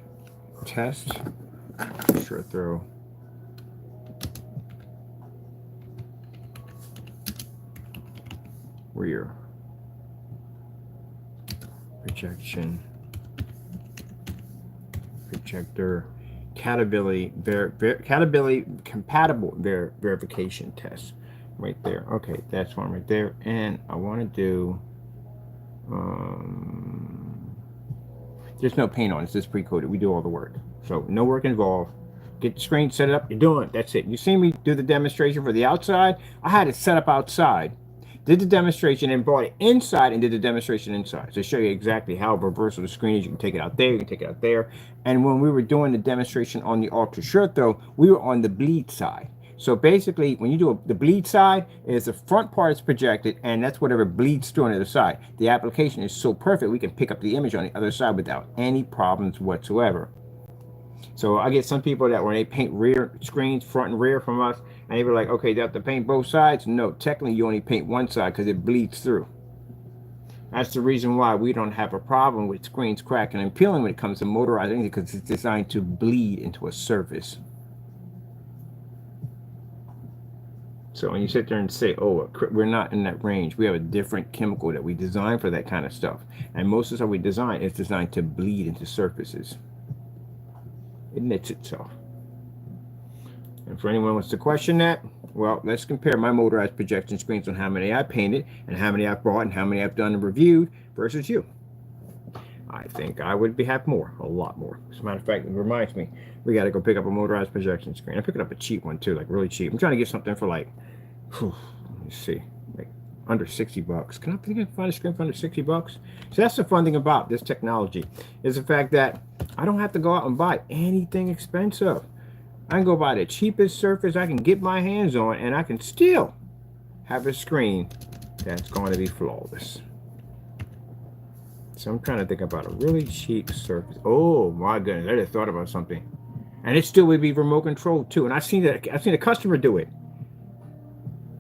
test. Short throw. Rear projection projector compatible verification test right there. Okay, that's one right there. And I want to do there's no paint on it. It's just pre-coated. We do all the work, so no work involved. Get the screen set up, you're doing it. That's it. You see me do the demonstration for the outside. I had it set up outside, did the demonstration, and brought it inside and did the demonstration inside to show you exactly how reversal the screen is. You can take it out there, you can take it out there. And when we were doing the demonstration on the ultra short throw, we were on the bleed side. So basically, when you do the bleed side, is the front part is projected, and that's whatever bleeds through on the other side. The application is so perfect, we can pick up the image on the other side without any problems whatsoever. So I get some people that when they paint rear screens, front and rear from us, and they were like, okay, they have to paint both sides. No, technically you only paint one side because it bleeds through. That's the reason why we don't have a problem with screens cracking and peeling when it comes to motorizing, because it's designed to bleed into a surface. So when you sit there and say, oh, we're not in that range, we have a different chemical that we design for that kind of stuff. And most of the stuff we design is designed to bleed into surfaces. It knits itself. And for anyone who wants to question that, well, let's compare my motorized projection screens on how many I painted and how many I've bought and how many I've done and reviewed versus you. I think I would have more, a lot more. As a matter of fact, it reminds me, we got to go pick up a motorized projection screen. I'm picking up a cheap one too, like really cheap. I'm trying to get something for like, let me see, like under 60 bucks. Can I find a screen for under 60 bucks? So that's the fun thing about this technology, is the fact that I don't have to go out and buy anything expensive. I can go buy the cheapest surface I can get my hands on, and I can still have a screen that's going to be flawless. So I'm trying to think about a really cheap surface. Oh my goodness, I just thought about something. And it still would be remote controlled too. And I've seen a customer do it.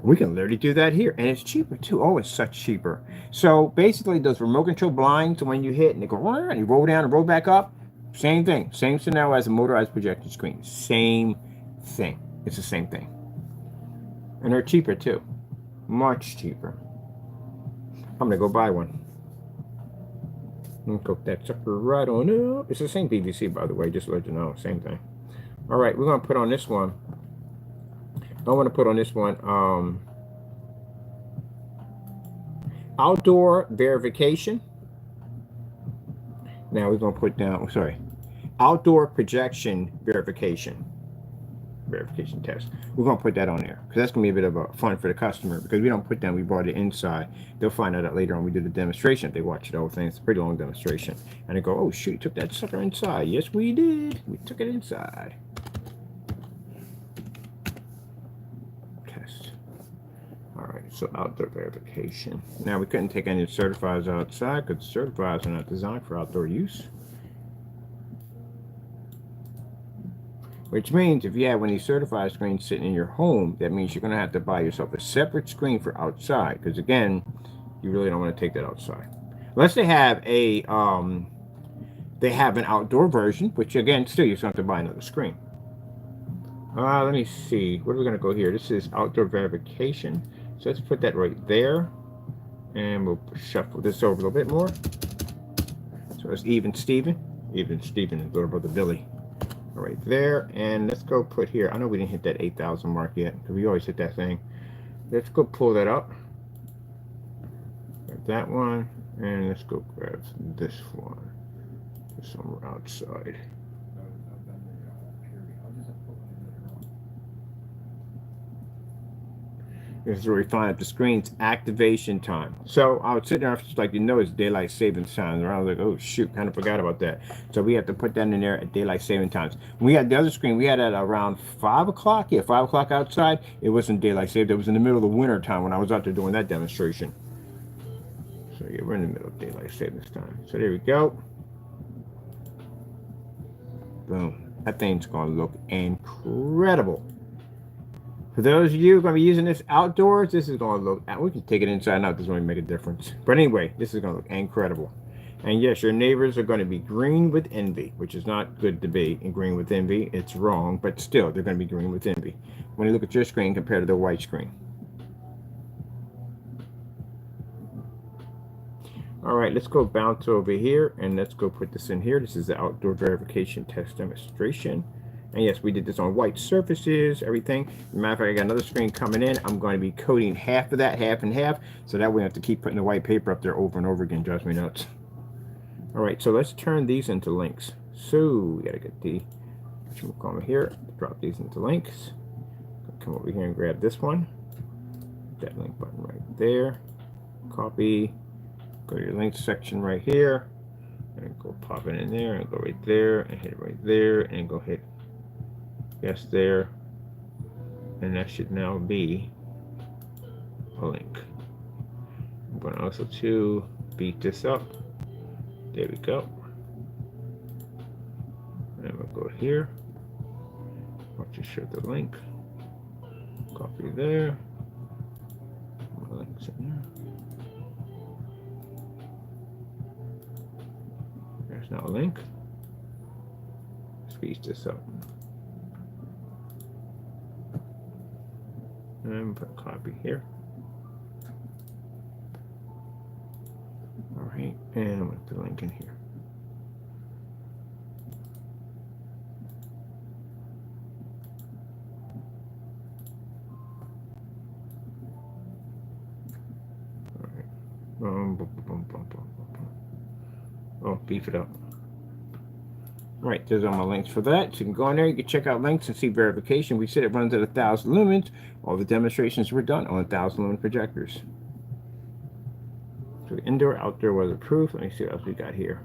We can literally do that here. And it's cheaper too. Oh, it's such cheaper. So basically those remote control blinds, when you hit and they go, and you roll down and roll back up, same thing. Same scenario as a motorized projection screen. Same thing. It's the same thing. And they're cheaper too. Much cheaper. I'm gonna go buy one. And cook that sucker right on up. It's the same PVC, by the way, just to let you know. Same thing. All right, we're gonna put on this one. I want to put on this one outdoor verification. Now we're gonna put down, sorry, outdoor projection verification test. We're gonna put that on there because that's gonna be a bit of a fun for the customer, because we don't put down, we brought it inside. They'll find out later on we did the demonstration. If they watch the whole thing, it's a pretty long demonstration, and they go, oh shoot, you took that sucker inside. Yes we did, we took it inside. Test. All right, so outdoor verification. Now we couldn't take any certifieds outside because certifieds are not designed for outdoor use. Which means if you have one of these certified screens sitting in your home, that means you're going to have to buy yourself a separate screen for outside. Because again, you really don't want to take that outside. Unless they have an outdoor version, which again, still you're going to have to buy another screen. Let me see. Where are we going to go here? This is outdoor verification. So let's put that right there. And we'll shuffle this over a little bit more. So it's even Steven. Even Steven and little brother Billy. Right there, and let's go put here. I know we didn't hit that 8,000 mark yet because we always hit that thing. Let's go pull that up. Grab that one, and let's go grab this one. Somewhere outside. This is where we find out the screen's activation time. So I was sitting there, just like, it's daylight savings time. And I was like, oh shoot, kind of forgot about that. So we have to put that in there at daylight saving times. When we had the other screen, we had it around 5 o'clock. Yeah, 5 o'clock outside. It wasn't daylight saved. It was in the middle of the winter time when I was out there doing that demonstration. So yeah, we're in the middle of daylight savings time. So there we go. Boom. That thing's gonna look incredible. For those of you who are going to be using this outdoors, this is going to look, we can take it inside and out, doesn't really make a difference. But anyway, this is going to look incredible. And yes, your neighbors are going to be green with envy, which is not good to be in green with envy. It's wrong, but still, they're going to be green with envy when you look at your screen compared to the white screen. All right, let's go bounce over here, and let's go put this in here. This is the outdoor verification test demonstration. And yes, we did this on white surfaces, everything. As a matter of fact, I got another screen coming in. I'm going to be coating half of that, half and half. So that way I have to keep putting the white paper up there over and over again. Drives me nuts. All right, so let's turn these into links. So we got to get the, we'll come over here, drop these into links. Come over here and grab this one. That link button right there. Copy. Go to your links section right here. And go pop it in there and go right there and hit it right there and go hit yes there, and that should now be a link. I'm going to also to beat this up. There we go. And we'll go here. I'll just show the link. Copy there. My link's in there. There's now a link. Let's speed this up. And put a copy here. All right, and I'm going to put the link in here. All right. Oh, beef it up. Right, there's all my links for that. So you can go in there, you can check out links and see verification. We said it runs at 1,000 lumens. All the demonstrations were done on 1,000 lumen projectors. So indoor, outdoor weatherproof. Let me see what else we got here.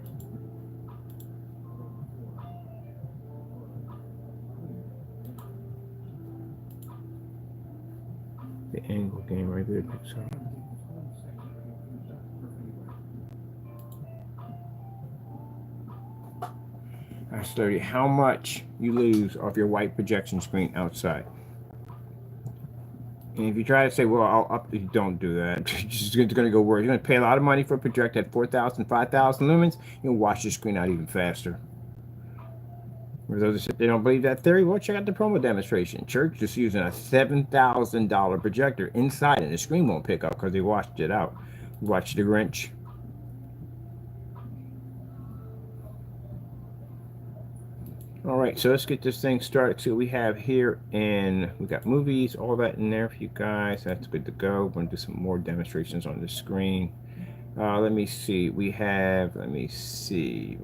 The angle game right there picks up. That's 30. How much you lose off your white projection screen outside? And if you try to say, well, I'll up, don't do that. It's going to go worse. You're going to pay a lot of money for a projector at 4,000, 5,000 lumens. You'll wash your screen out even faster. For those that they don't believe that theory, well, check out the promo demonstration. Church just using a $7,000 projector inside, and the screen won't pick up because they washed it out. Watch the Grinch. All right, so let's get this thing started. See what we have here, and we got movies, all that in there for you guys. That's good to go. We're gonna do some more demonstrations on the screen. Let me see. We have. Let me see.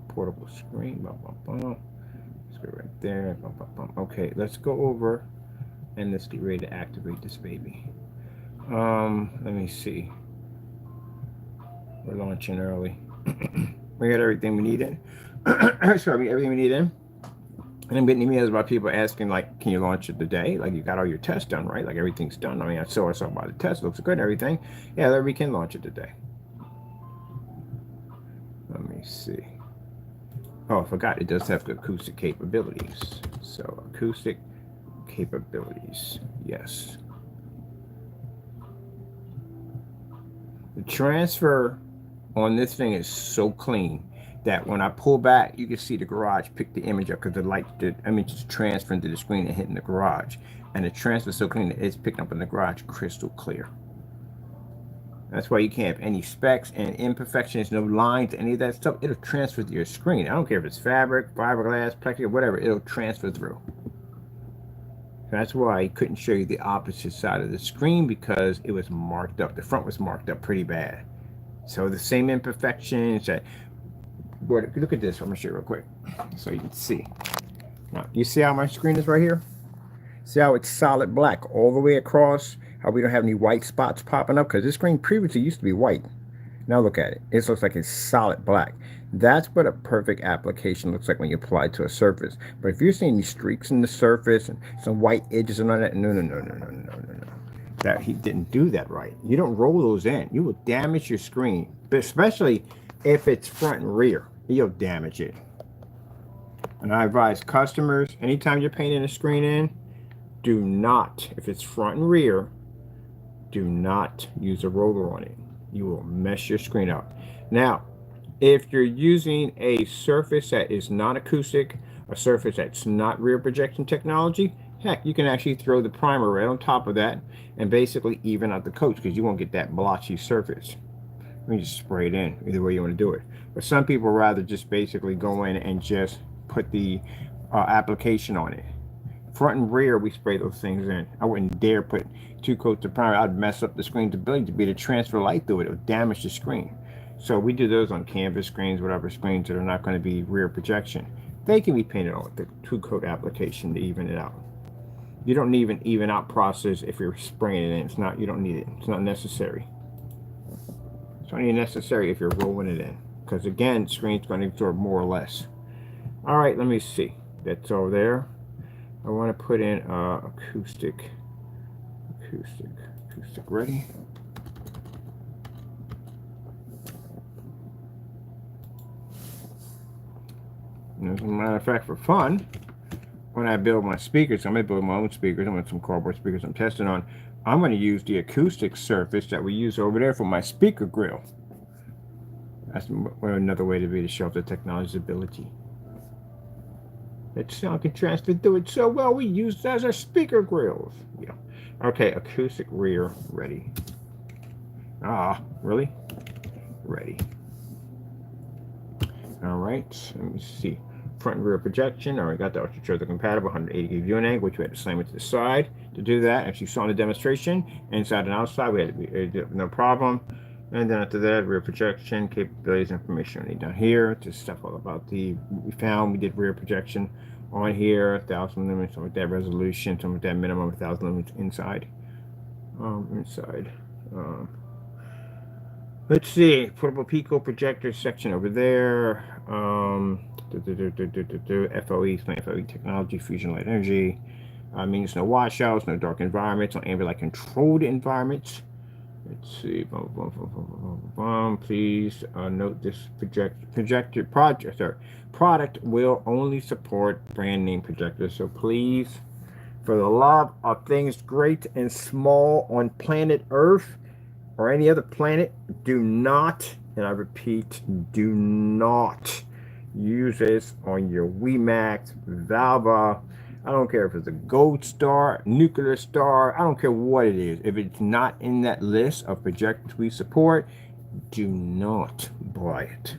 Portable screen. Let's go right there. Okay, let's go over, and let's get ready to activate this baby. Let me see. We're launching early. We got everything we need in. Sorry, everything we need in. And I'm getting emails about people asking, like, can you launch it today? Like, you got all your tests done, right? Like, everything's done. I mean, I saw about the test. Looks good and everything. Yeah, we can launch it today. Let me see. Oh, I forgot. It does have acoustic capabilities. So, acoustic capabilities. Yes. The transfer on this thing is so clean that when I pull back, you can see the garage pick the image up because the image is transferring to the screen and hitting the garage. And the transfer is so clean that it's picking up in the garage crystal clear. That's why you can't have any specks and imperfections, no lines, any of that stuff. It'll transfer to your screen. I don't care if it's fabric, fiberglass, plexiglass, whatever. It'll transfer through. That's why I couldn't show you the opposite side of the screen because it was marked up. The front was marked up pretty bad. So the same imperfections that. Look at this. I'm gonna show you real quick so you can see. Now, you see how my screen is right here? See how it's solid black all the way across? How we don't have any white spots popping up? Because this screen previously used to be white. Now look at it. It looks like it's solid black. That's what a perfect application looks like when you apply it to a surface. But if you're seeing these streaks in the surface and some white edges and all that, no. That he didn't do that right. You don't roll those in. You will damage your screen, but especially if it's front and rear. You'll damage it. And I advise customers, anytime you're painting a screen in, do not, if it's front and rear, do not use a roller on it. You will mess your screen up. Now, if you're using a surface that is not acoustic, a surface that's not rear projection technology, heck, you can actually throw the primer right on top of that and basically even out the coat because you won't get that blotchy surface. You just spray it in, either way you want to do it. But some people rather just basically go in and just put the application on it. Front and rear, we spray those things in. I wouldn't dare put 2 coats of primer. I'd mess up the screen's ability to be able to transfer light through it. It would damage the screen. So we do those on canvas screens, whatever screens that are not going to be rear projection. They can be painted on with the 2-coat application to even it out. You don't need an even out process if you're spraying it in. It's not. You don't need it. It's not necessary. It's only necessary if you're rolling it in. Because again, the screen's going to absorb more or less. All right, let me see. That's all there. I want to put in acoustic ready. And as a matter of fact, for fun, when I build my speakers, I'm going to build my own speakers. I'm going to some cardboard speakers I'm testing on. I'm going to use the acoustic surface that we use over there for my speaker grill. That's another way to be to show off the technology's ability. That sound can transfer through it so well, we use it as our speaker grills. Yeah. Okay, acoustic rear ready. Ah, really? Ready. All right, let me see. Front and rear projection. All right, got the ultra compatible 180 viewing angle, which we had to slam it to the side to do that. As you saw in the demonstration, inside and outside, we had to be no problem. And then after that, rear projection, capabilities, information only down here. Just stuff all about we did rear projection on here, 1,000 lumens, some with that resolution, some with that minimum 1,000 lumens inside. Let's see, portable pico projector section over there. FLE, FLE technology, fusion light energy. I mean, there's no washouts, no dark environments, no ambient light controlled environments. Let's see. Please note this product will only support brand name projectors. So please, for the love of things great and small on planet Earth or any other planet, do not, and I repeat, do not use this on your WeMax, Valva. I don't care if it's a gold star, nuclear star, I don't care what it is. If it's not in that list of projectors we support, do not buy it.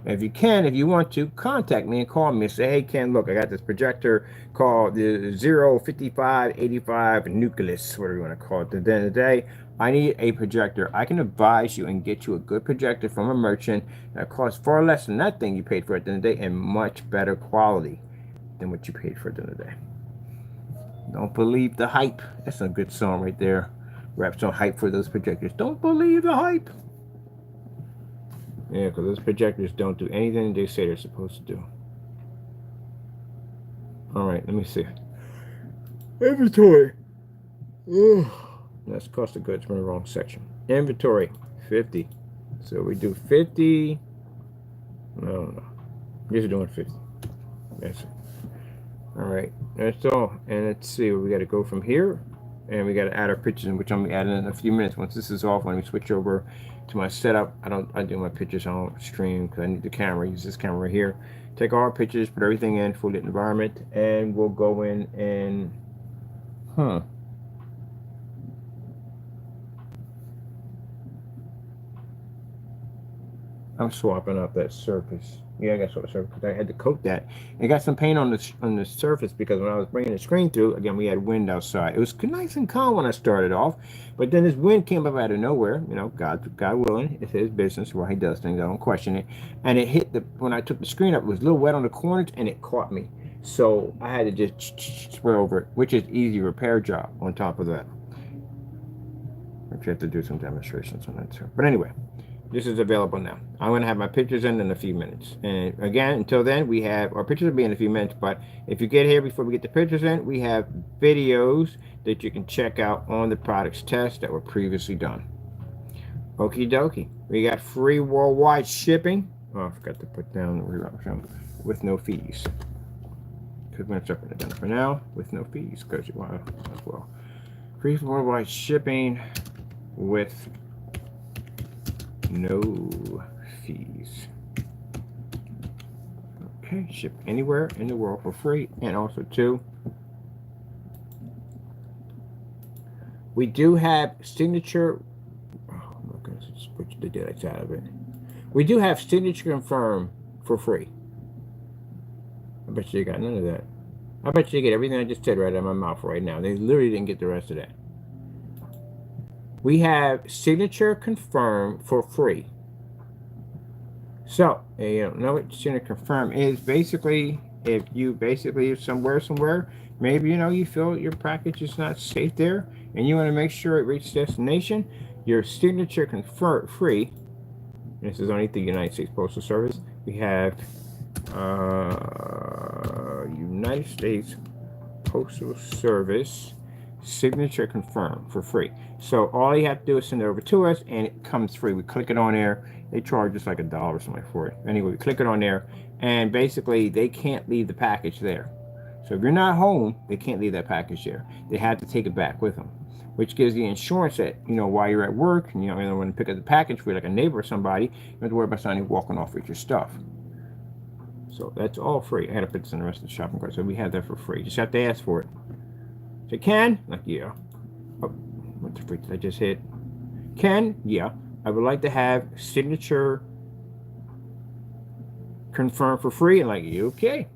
If you can, if you want to, contact me and call me and say, hey, Ken, look, I got this projector called the 05585 Nucleus, whatever you want to call it. At the end of the day, I need a projector. I can advise you and get you a good projector from a merchant that costs far less than that thing you paid for at the end of the day and much better quality than what you paid for at the end of the day. Don't believe the hype. That's a good song right there. Raps on hype for those projectors. Don't believe the hype. Yeah, because those projectors don't do anything they say they're supposed to do. Alright, let me see. Inventory. Ugh. That's cost of goods. We're in the wrong section. Inventory, 50. So we do 50. No. Just doing 50. That's it. Alright, that's all. And let's see where we got to go from here. And we got to add our pictures in, which I'm going to add in a few minutes. Once this is off, let me switch over to my setup. I do my pictures on stream because I need the camera. Use this camera right here. Take all our pictures, put everything in, full lit environment, and we'll go in and I'm swapping out that surface. Yeah, I got to surface because I had to coat that. I got some paint on the surface because when I was bringing the screen through, again, we had wind outside. It was nice and calm when I started off, but then this wind came up out of nowhere. You know, God willing, it's his business where he does things. I don't question it. And it hit when I took the screen up, it was a little wet on the corners, and it caught me. So I had to just spray over it, which is easy repair job on top of that. Actually, have to do some demonstrations on that too. But anyway. This is available now. I'm going to have my pictures in a few minutes. And again, until then, we have our pictures will be in a few minutes. But if you get here before we get the pictures in, we have videos that you can check out on the products test that were previously done. Okie dokie. We got free worldwide shipping. Oh, I forgot to put down the reduction with no fees. Because we're going to start putting it down for now with no fees. Because you want to as well. Free worldwide shipping with no fees. Okay, ship anywhere in the world for free. And also too, we do have signature. Oh my goodness, just put the daylights out of it. We do have signature confirm for free. I bet you got none of that. I bet you get everything I just said right out of my mouth right now. They literally didn't get the rest of that. We have signature confirm for free. So, you don't know what signature confirm is. Basically, if you somewhere, maybe you feel your package is not safe there, and you want to make sure it reaches destination, your signature confirm free. This is only the United States Postal Service. We have United States Postal Service signature confirm for free. So all you have to do is send it over to us and it comes free. We click it on there. They charge us like $1 or something for it. Anyway, we click it on there and basically they can't leave the package there. So if you're not home, they can't leave that package there. They have to take it back with them, which gives the insurance that, while you're at work and when you pick up the package for like a neighbor or somebody, you don't have to worry about somebody walking off with your stuff. So that's all free. I had to put this in the rest of the shopping cart. So we have that for free. Just have to ask for it. So Ken, like, yeah. Oh, what the freak did I just hit? Ken, yeah. I would like to have signature confirmed for free. And like, okay.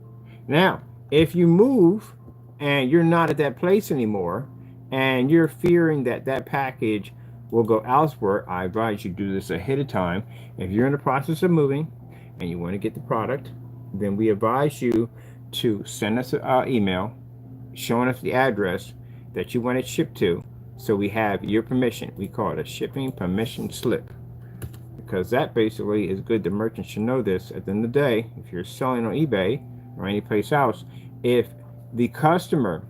Now, if you move and you're not at that place anymore, and you're fearing that that package will go elsewhere, I advise you do this ahead of time. If you're in the process of moving and you want to get the product, then we advise you to send us an email showing us the address that you want it shipped to, so we have your permission. We call it a shipping permission slip, because that basically is good. The merchant should know this. At the end of the day, if you're selling on eBay or any place else, if the customer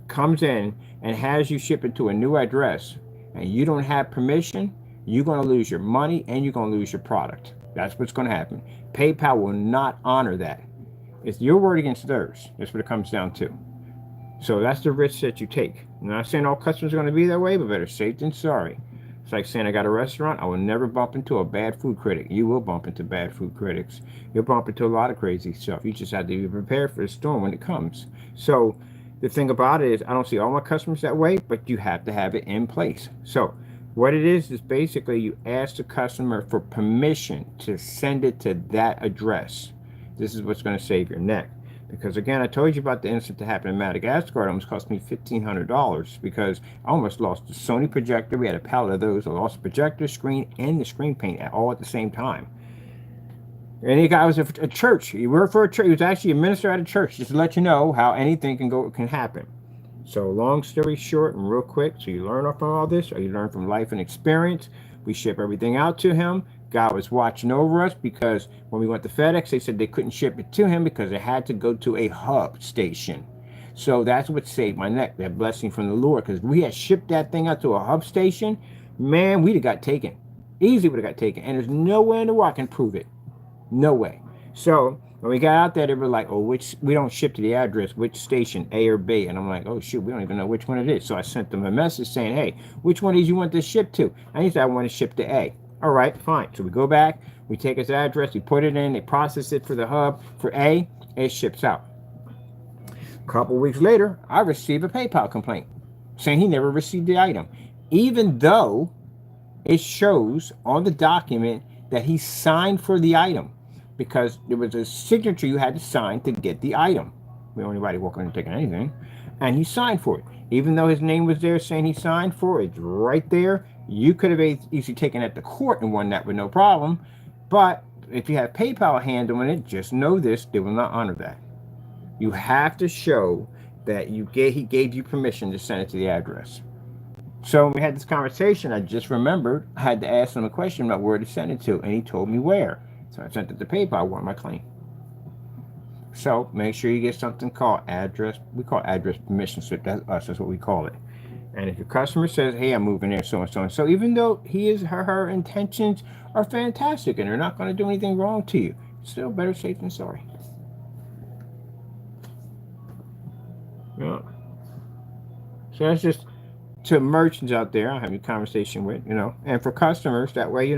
comes in and has you ship it to a new address and you don't have permission, you're going to lose your money and you're going to lose your product. That's what's going to happen. PayPal will not honor that. It's your word against theirs. That's what it comes down to. So that's the risk that you take. I'm not saying all customers are going to be that way, but better safe than sorry. It's like saying I got a restaurant, I will never bump into a bad food critic. You will bump into bad food critics. You'll bump into a lot of crazy stuff. You just have to be prepared for the storm when it comes. So the thing about it is I don't see all my customers that way, but you have to have it in place. So what it is basically you ask the customer for permission to send it to that address. This is what's going to save your neck. Because again, I told you about the incident that happened in Madagascar. It almost cost me $1,500 because I almost lost the Sony projector. We had a pallet of those. I lost the projector, screen, and the screen paint all at the same time. And the guy was a church. He worked for a church. He was actually a minister at a church, just to let you know how anything can happen. So long story short and real quick, so you learn from all this, or you learn from life and experience. We ship everything out to him. God was watching over us because when we went to FedEx, they said they couldn't ship it to him because it had to go to a hub station. So that's what saved my neck, that blessing from the Lord. Because we had shipped that thing out to a hub station, man, we'd have got taken. Easily would have got taken. And there's no way in the world I can prove it. No way. So when we got out there, they were like, oh, we don't ship to the address, which station, A or B? And I'm like, oh, shoot, we don't even know which one it is. So I sent them a message saying, hey, which one of these you want this shipped to? And he said, I want to ship to A. All right, fine. So we go back, we take his address, we put it in, they process it for the hub for A, it ships out. A couple weeks later, I received a PayPal complaint saying he never received the item, even though it shows on the document that he signed for the item because there was a signature you had to sign to get the item. We don't want anybody walking in and taking anything. And he signed for it. Even though his name was there saying he signed for it, it's right there. You could have easily taken it to court and won that with no problem. But if you have PayPal handling it, just know this, they will not honor that. You have to show that he gave you permission to send it to the address. So when we had this conversation, I just remembered I had to ask him a question about where to send it to, and he told me where. So I sent it to PayPal. I won my claim. So make sure you get something called address. We call address permission slip. That's us. That's what we call it. And if your customer says, hey, I'm moving there, so and so and so, even though her intentions are fantastic and they're not going to do anything wrong to you, still better safe than sorry. Yeah. So that's just to merchants out there I'm having a conversation with, and for customers, that way,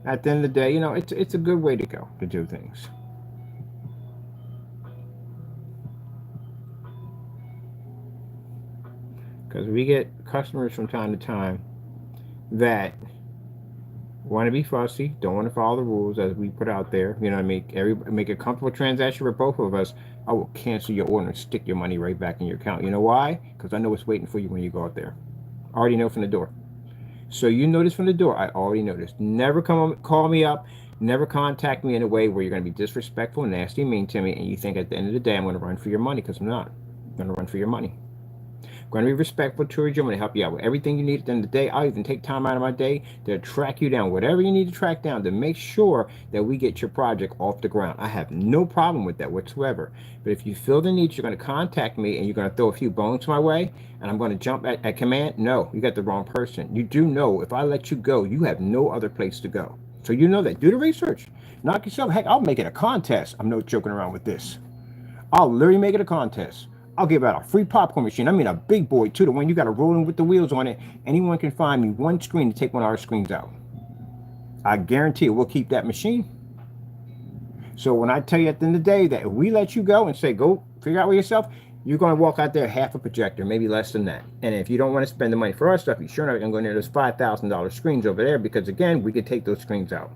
at the end of the day, it's a good way to go to do things. Because we get customers from time to time that want to be fussy, don't want to follow the rules as we put out there. Make a comfortable transaction for both of us. I will cancel your order and stick your money right back in your account. You know why? Because I know what's waiting for you when you go out there. I already know from the door. So you know this from the door. I already know this. Never call me up. Never contact me in a way where you're going to be disrespectful, nasty, mean to me, and you think at the end of the day I'm going to run for your money, because I'm not. I'm going to run for your money. I'm going to be respectful towards you. I'm going to help you out with everything you need at the end of the day. I'll even take time out of my day to track you down, whatever you need to track down, to make sure that we get your project off the ground. I have no problem with that whatsoever. But if you feel the need, you're going to contact me and you're going to throw a few bones my way, and I'm going to jump at command, no, you got the wrong person. You do know if I let you go, you have no other place to go. So you know that. Do the research. Knock yourself. Heck, I'll make it a contest. I'm not joking around with this. I'll literally make it a contest. I'll give out a free popcorn machine. I mean a big boy too, the one you got to roll in with the wheels on it. Anyone can find me one screen to take one of our screens out. I guarantee you we'll keep that machine. So when I tell you at the end of the day that if we let you go and say, go figure out with yourself, you're going to walk out there half a projector, maybe less than that. And if you don't want to spend the money for our stuff, you're sure not going to go near those $5,000 screens over there, because again, we could take those screens out.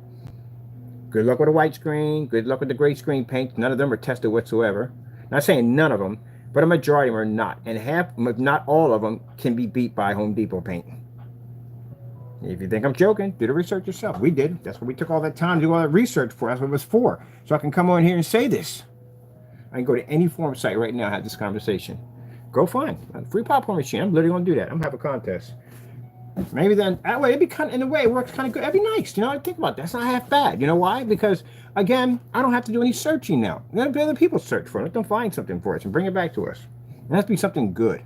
Good luck with a white screen. Good luck with the gray screen paint. None of them are tested whatsoever. Not saying none of them, but a majority of them are not. And half, if not all of them, can be beat by Home Depot paint. If you think I'm joking, do the research yourself. We did. That's what we took all that time to do all that research for. That's what it was for. So I can come on here and say this. I can go to any forum site right now and have this conversation. Go find a free popcorn machine. I'm literally going to do that. I'm going to have a contest. Maybe then, that way, it'd be kind of, in a way, it works kind of good. That'd be nice. I think about that. That's not half bad. You know why? Because, again, I don't have to do any searching now. Let other people search for it. Let them find something for us and bring it back to us. And that's be something good.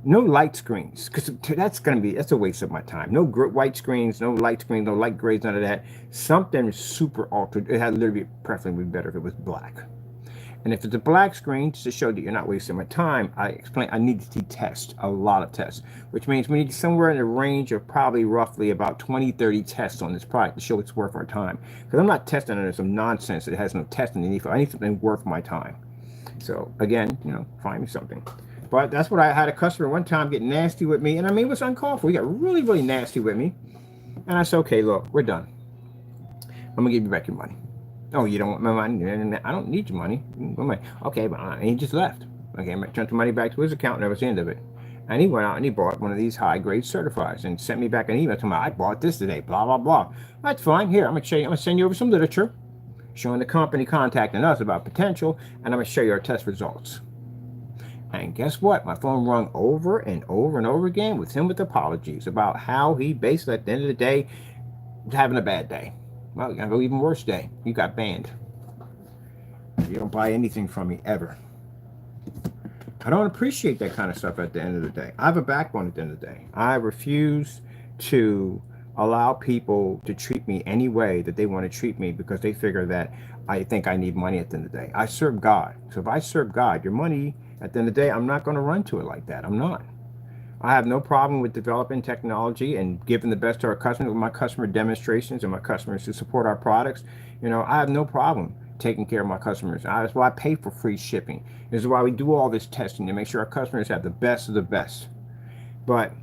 No light screens, because that's a waste of my time. No white screens, no light screens, no light grays, none of that. Something super altered. It had literally preferably better if it was black. And if it's a black screen, just to show that you're not wasting my time, I need to test a lot of tests, which means we need somewhere in the range of probably roughly about 20, 30 tests on this product to show it's worth our time. Because I'm not testing under some nonsense that has no testing underneath. I need something worth my time. So again, find me something. But that's what I had a customer one time get nasty with me, and I mean, it was uncalled for. He got really, really nasty with me, and I said, "Okay, look, we're done. I'm gonna give you back your money." "Oh, you don't want my money?" "I don't need your money." "Okay," and he just left. Okay, I turned the money back to his account, and that was the end of it. And he went out and he bought one of these high-grade certifieds and sent me back an email telling me, "I bought this today, blah, blah, blah." "That's fine. Here, I'm gonna show you. I'm gonna send you over some literature showing the company contacting us about potential, and I'm gonna show you our test results." And guess what? My phone rung over and over and over again with him with apologies about how he basically at the end of the day was having a bad day. Well, you're gonna go even worse day. You got banned. You don't buy anything from me ever. I don't appreciate that kind of stuff at the end of the day. I have a backbone at the end of the day. I refuse to allow people to treat me any way that they want to treat me because they figure that I think I need money at the end of the day. I serve God. So if I serve God, your money at the end of the day, I'm not going to run to it like that. I'm not. I have no problem with developing technology and giving the best to our customers with my customer demonstrations and my customers who support our products. I have no problem taking care of my customers. That's why I pay for free shipping. This is why we do all this testing to make sure our customers have the best of the best. But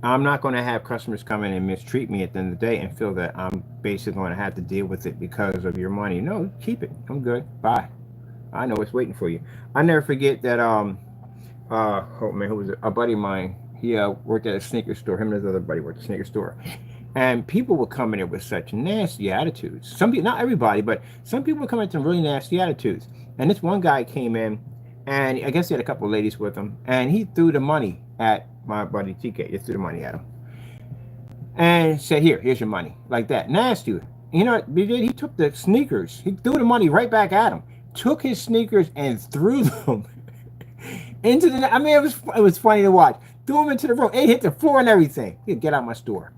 I'm not going to have customers come in and mistreat me at the end of the day and feel that I'm basically going to have to deal with it because of your money. No, keep it. I'm good. Bye. I know it's waiting for you. I never forget that oh man, who was it? A buddy of mine. He worked at a sneaker store. Him and his other buddy worked at a sneaker store. And people would come in there with such nasty attitudes. Some people, not everybody, but some people would come in with some really nasty attitudes. And this one guy came in, and I guess he had a couple of ladies with him, and he threw the money at my buddy TK. He threw the money at him. And said, here's your money. Like that. Nasty. You know what he did? He took the sneakers. He threw the money right back at him. Took his sneakers and threw them into the... I mean, it was funny to watch. Threw them into the room. It hit the floor and everything. He'd get out my store.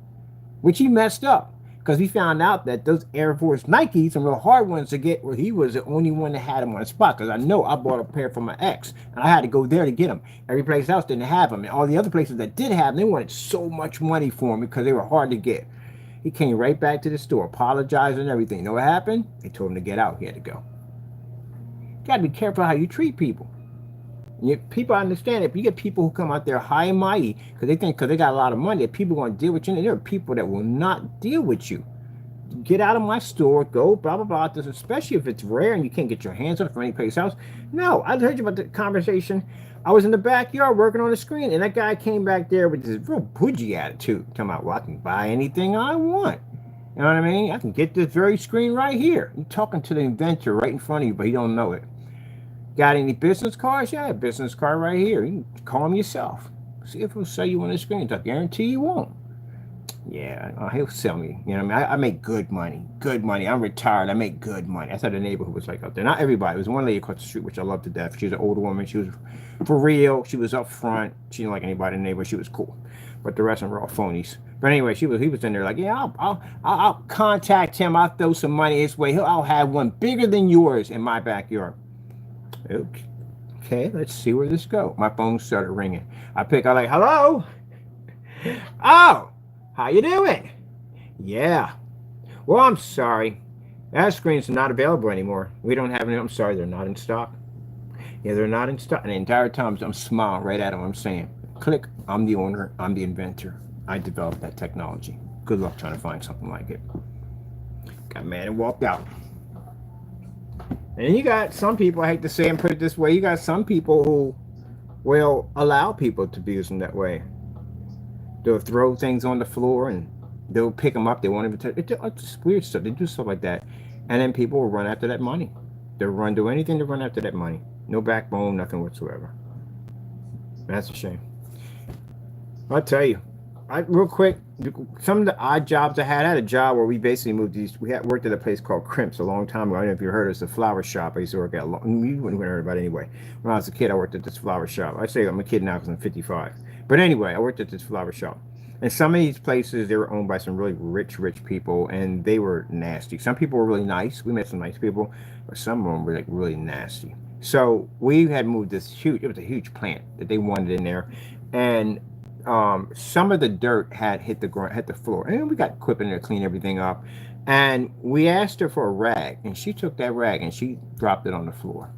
Which he messed up. Because he found out that those Air Force Nikes, some real hard ones to get, well, he was the only one that had them on the spot. Because I know I bought a pair for my ex. And I had to go there to get them. Every place else didn't have them. And all the other places that did have them, they wanted so much money for them because they were hard to get. He came right back to the store, apologized and everything. You know what happened? They told him to get out. He had to go. You got to be careful how you treat people. People understand it. But you get people who come out there high and mighty because they think because they got a lot of money that people are going to deal with you. And there are people that will not deal with you. Get out of my store, go, blah, blah, blah. This, especially if it's rare and you can't get your hands on it from any place else. No, I heard you about the conversation. I was in the backyard working on the screen, and that guy came back there with this real bougie attitude. Talking about, well, I can buy anything I want. You know what I mean? I can get this very screen right here. You're talking to the inventor right in front of you, but he don't know it. Got any business cards? Yeah, business card right here. You can call him yourself. See if he'll sell you on the screen. I guarantee you won't. Yeah, he'll sell me. You know what I mean? I make good money. Good money. I'm retired. I make good money. That's how the neighborhood was like out there. Not everybody. It was one lady across the street, which I love to death. She was an older woman. She was for real. She was up front. She didn't like anybody in the neighborhood. She was cool. But the rest of them were all phonies. But anyway, he was in there like, yeah, I'll contact him. I'll throw some money his way. I'll have one bigger than yours in my backyard. Okay, let's see where this goes. My phone started ringing. I pick up like, hello? Oh, how you doing? Yeah. Well, I'm sorry. That screen's not available anymore. We don't have any. I'm sorry, they're not in stock. Yeah, they're not in stock. And the entire time I'm smiling right at them. I'm saying, click, I'm the owner. I'm the inventor. I developed that technology. Good luck trying to find something like it. Got mad and walked out. And you got some people, I hate to say and put it this way, you got some people who will allow people to abuse them that way. They'll throw things on the floor and they'll pick them up. They won't even touch it. It's weird stuff. They do stuff like that. And then people will run after that money. They'll do anything to run after that money. No backbone, nothing whatsoever. That's a shame. I'll tell you, real quick, some of the odd jobs I had a job where we basically moved these. We had worked at a place called Crimps a long time ago. I don't know if you heard of it. It's a flower shop. I used to work at. You wouldn't have heard about it anyway. When I was a kid, I worked at this flower shop. I say I'm a kid now because I'm 55. But anyway, I worked at this flower shop. And some of these places, they were owned by some really rich people, and they were nasty. Some people were really nice. We met some nice people, but some of them were like really nasty. So we had moved this huge. It was a huge plant that they wanted in there, and some of the dirt had hit the ground, hit the floor, and we got equipment to clean everything up. And we asked her for a rag, and she took that rag and she dropped it on the floor.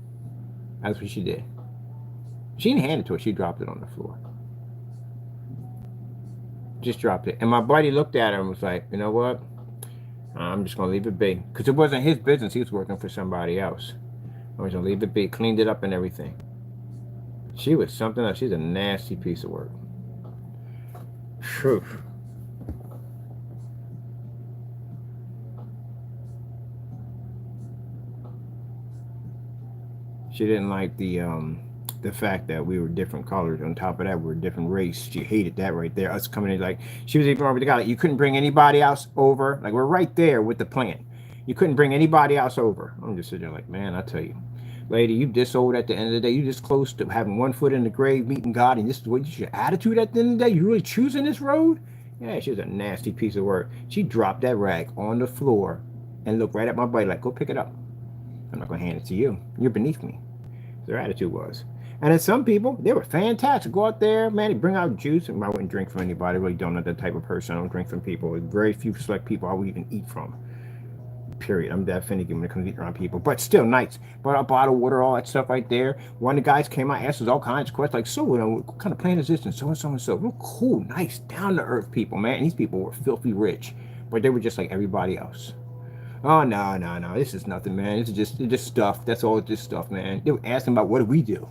That's what she did. She didn't hand it to her; she dropped it on the floor. Just dropped it. And my buddy looked at her and was like, "You know what? I'm just gonna leave it be, because it wasn't his business. He was working for somebody else. I was gonna leave it be. Cleaned it up and everything. She was something else. She's a nasty piece of work." Phew. She didn't like the fact that we were different colors. On top of that, we were different race. She hated that right there. Us coming in, like, she was even over the guy, like, you couldn't bring anybody else over. Like, we're right there with the plant. You couldn't bring anybody else over. I'm just sitting there like, man, I tell you, lady, you this old at the end of the day. You this close to having one foot in the grave, meeting God, and this is what your attitude at the end of the day. You really choosing this road? Yeah, she was a nasty piece of work. She dropped that rag on the floor and looked right at my buddy like, go pick it up. I'm not going to hand it to you. You're beneath me. Their attitude was. And then some people, they were fantastic. Go out there, man, they bring out juice. And I wouldn't drink from anybody. I really don't know that type of person. I don't drink from people. Very few select people I would even eat from. Period. I'm that finicky when it comes to eating around people. But still, nice. Brought out bottled water, all that stuff right there. One of the guys came out, asked us all kinds of questions. Like, so, what kind of plant is this? And so and so and so. Real cool, nice, down-to-earth people, man. And these people were filthy rich. But they were just like everybody else. Oh, no. This is nothing, man. It's just stuff. That's all just stuff, man. They were asking about what do we do.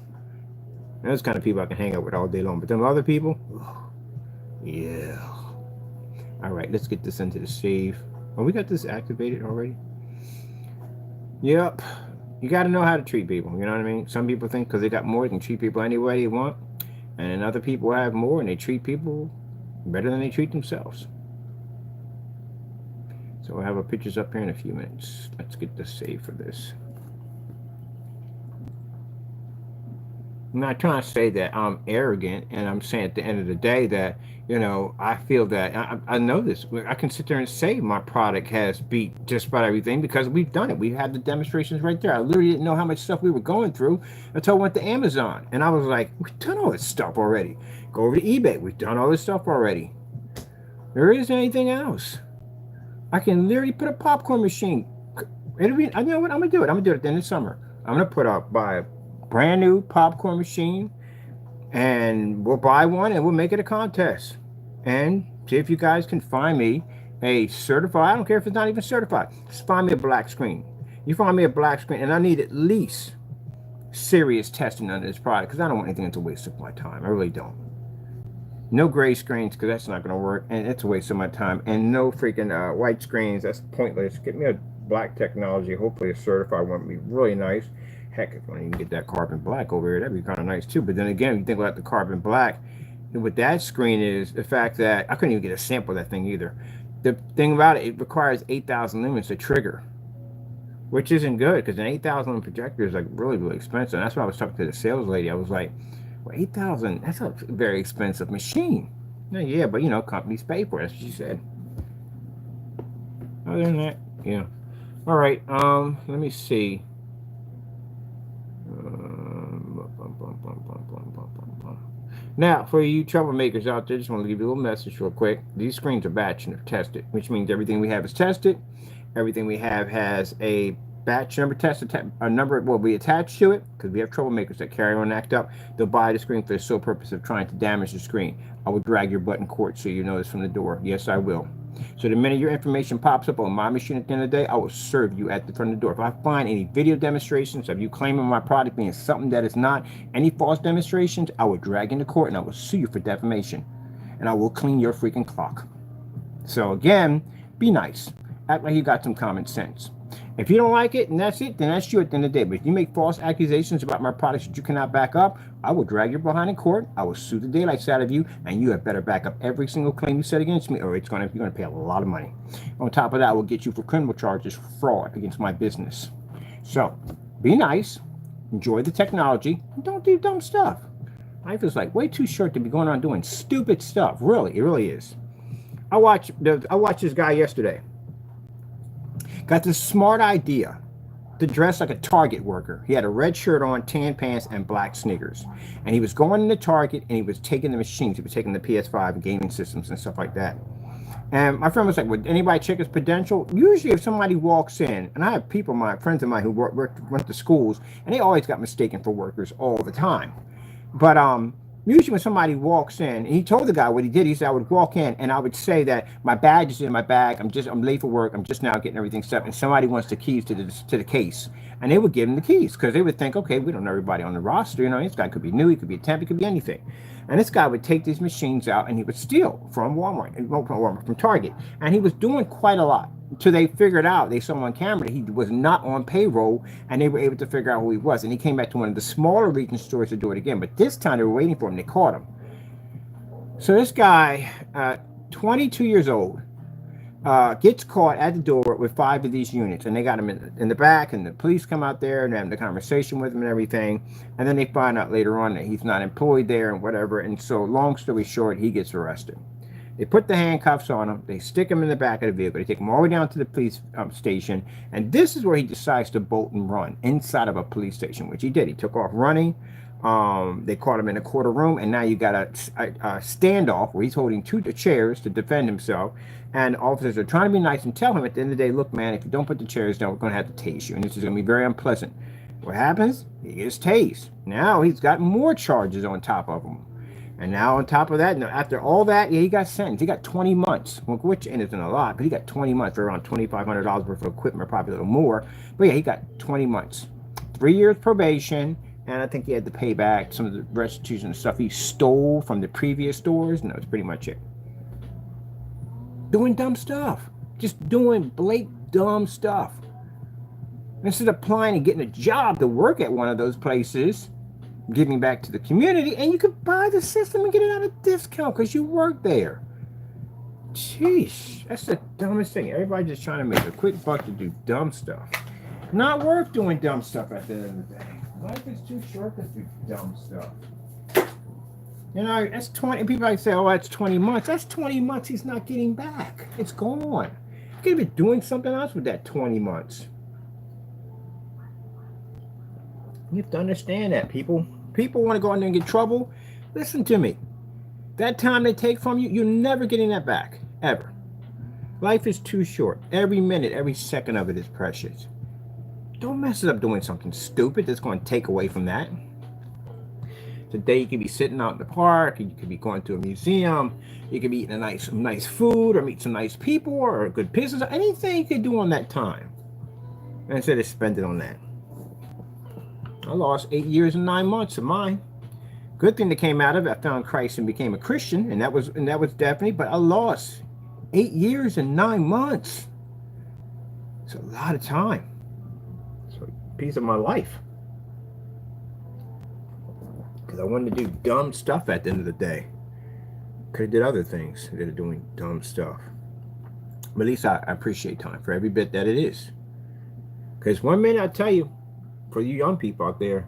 And those kind of people I can hang out with all day long. But them other people, yeah. All right, let's get this into the save. Oh, we got this activated already? Yep. You got to know how to treat people. You know what I mean? Some people think because they got more, they can treat people any way they want. And then other people have more and they treat people better than they treat themselves. So we'll have our pictures up here in a few minutes. Let's get the save for this. I'm not trying to say that I'm arrogant, and I'm saying at the end of the day that, you know, I feel that I know this. I can sit there and say my product has beat just about everything because we've done it. We've had the demonstrations right there. I literally didn't know how much stuff we were going through until I went to Amazon. And I was like, we've done all this stuff already. Go over to eBay. We've done all this stuff already. There isn't anything else. I can literally put a popcorn machine. It'll be, you know what? I'm going to do it. I'm going to do it at the end of summer. I'm going to put up, buy a brand new popcorn machine, and we'll buy one and we'll make it a contest. And see if you guys can find me a certified, I don't care if it's not even certified, just find me a black screen. You find me a black screen, and I need at least serious testing on this product because I don't want anything that's a waste of my time. I really don't. No gray screens because that's not going to work, and it's a waste of my time. And no freaking white screens, that's pointless. Get me a black technology, hopefully a certified one would be really nice. Heck, if I can get that carbon black over here, that'd be kind of nice too. But then again, you think about the carbon black, with that screen is the fact that I couldn't even get a sample of that thing either. The thing about it, it requires 8,000 lumens to trigger, which isn't good because an 8,000 lumen projector is like really expensive. And that's why I was talking to the sales lady. I was like, well, 8,000, that's a very expensive machine. Yeah, but you know, companies pay for it. That's what she said. Other than that, yeah. All right, let me see. Now, for you troublemakers out there, just want to give you a little message real quick. These screens are batched and tested, which means everything we have is tested. Everything we have has a batch number tested, a number will be attached to it, because we have troublemakers that carry on and act up. They'll buy the screen for the sole purpose of trying to damage the screen. I will drag your butt in court so you know this from the door. Yes, I will. So the minute your information pops up on my machine at the end of the day, I will serve you at the front of the door. If I find any video demonstrations of you claiming my product being something that is not, any false demonstrations, I will drag you into court and I will sue you for defamation. And I will clean your freaking clock. So again, be nice. Act like you got some common sense. If you don't like it and that's it, then that's you at the end of the day. But if you make false accusations about my products that you cannot back up, I will drag you behind in court. I will sue the daylights out of you, and you have better back up every single claim you said against me, or you're going to pay a lot of money. On top of that, I will get you for criminal charges for fraud against my business. So, be nice, enjoy the technology, and don't do dumb stuff. Life is like way too short to be going on doing stupid stuff. Really, it really is. I watched this guy yesterday. Got this smart idea to dress like a Target worker. He had a red shirt on, tan pants, and black sneakers. And he was going into Target and he was taking the machines. He was taking the PS5 and gaming systems and stuff like that. And my friend was like, would anybody check his credential? Usually if somebody walks in, and I have people, my friends of mine who went to schools, and they always got mistaken for workers all the time. But usually when somebody walks in, and he told the guy what he did, he said, I would walk in and I would say that my badge is in my bag, I'm late for work, I'm just now getting everything set, and somebody wants the keys to the case. And they would give him the keys, because they would think, okay, we don't know everybody on the roster, you know, this guy could be new, he could be a temp, he could be anything. And this guy would take these machines out and he would steal from from Target. And he was doing quite a lot. Until they figured out, they saw him on camera, he was not on payroll, and they were able to figure out who he was. And he came back to one of the smaller region stores to do it again. But this time they were waiting for him. They caught him. So this guy, 22 years old, gets caught at the door with 5 of these units. And they got him in the back, and the police come out there and have the conversation with him and everything. And then they find out later on that he's not employed there and whatever. And so long story short, he gets arrested. They put the handcuffs on him. They stick him in the back of the vehicle. They take him all the way down to the police station. And this is where he decides to bolt and run inside of a police station, which he did. He took off running. They caught him in a quarter room. And now you got a standoff where he's holding 2 chairs to defend himself. And officers are trying to be nice and tell him at the end of the day, look, man, if you don't put the chairs down, we're going to have to tase you. And this is going to be very unpleasant. What happens? He gets tased. Now he's got more charges on top of him. And now on top of that, after all that, yeah, he got sentenced. He got 20 months, which isn't a lot, but he got 20 months for around $2,500 worth of equipment, or probably a little more. But yeah, he got 20 months. 3 years probation, and I think he had to pay back some of the restitution and stuff he stole from the previous stores, and that was pretty much it. Doing dumb stuff. Just doing blatant dumb stuff. Instead of applying and getting a job to work at one of those places, giving back to the community, and you could buy the system and get it at a discount because you work there. Jeez, that's the dumbest thing. Everybody just trying to make a quick buck to do dumb stuff. Not worth doing dumb stuff at the end of the day. Life is too short to do dumb stuff. You know, that's 20. People like say, oh, that's 20 months. That's 20 months he's not getting back. It's gone. You could be doing something else with that 20 months. You have to understand that, people. People want to go in there and get trouble. Listen to me. That time they take from you, you're never getting that back. Ever. Life is too short. Every minute, every second of it is precious. Don't mess it up doing something stupid that's going to take away from that. Today you could be sitting out in the park, you could be going to a museum, you could be eating some nice food, or meet some nice people, or a good business, anything you could do on that time. Instead of spending on that. I lost 8 years and 9 months of mine. Good thing that came out of it, I found Christ and became a Christian, and that was definitely, but I lost 8 years and 9 months. It's a lot of time. It's a piece of my life. Because I wanted to do dumb stuff at the end of the day. Could have did other things instead of doing dumb stuff. But at least I appreciate time for every bit that it is. Because one minute I tell you, for you young people out there,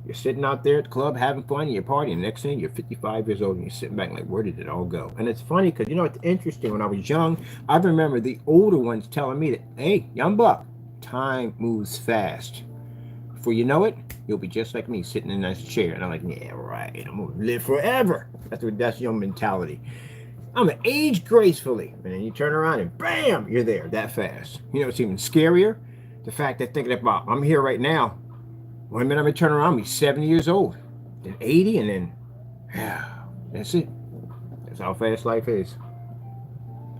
you're sitting out there at the club having fun and you're partying. Next thing, you're 55 years old and you're sitting back like, where did it all go? And it's funny because, you know, it's interesting. When I was young, I remember the older ones telling me that, hey, young buck, time moves fast. Before you know it, you'll be just like me sitting in this chair. And I'm like, yeah, right. I'm going to live forever. That's your mentality. I'm going to age gracefully. And then you turn around and bam, you're there that fast. You know, it's even scarier. The fact that thinking about, I'm here right now. 1 minute I'm going to turn around and be 70 years old. Then 80, and then, yeah, that's it. That's how fast life is.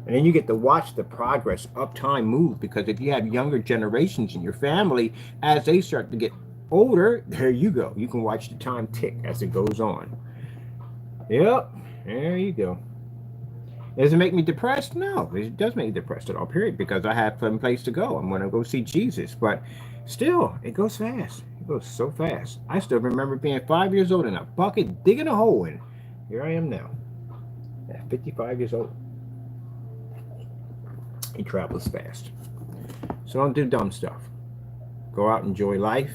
And then you get to watch the progress of time move, because if you have younger generations in your family, as they start to get older, there you go. You can watch the time tick as it goes on. Yep, there you go. Does it make me depressed? No, it does make me depressed at all, period, because I have some place to go. I'm going to go see Jesus. But still, it goes fast. It goes so fast. I still remember being 5 years old in a bucket, digging a hole in. Here I am now, at 55 years old. It travels fast. So don't do dumb stuff. Go out, enjoy life,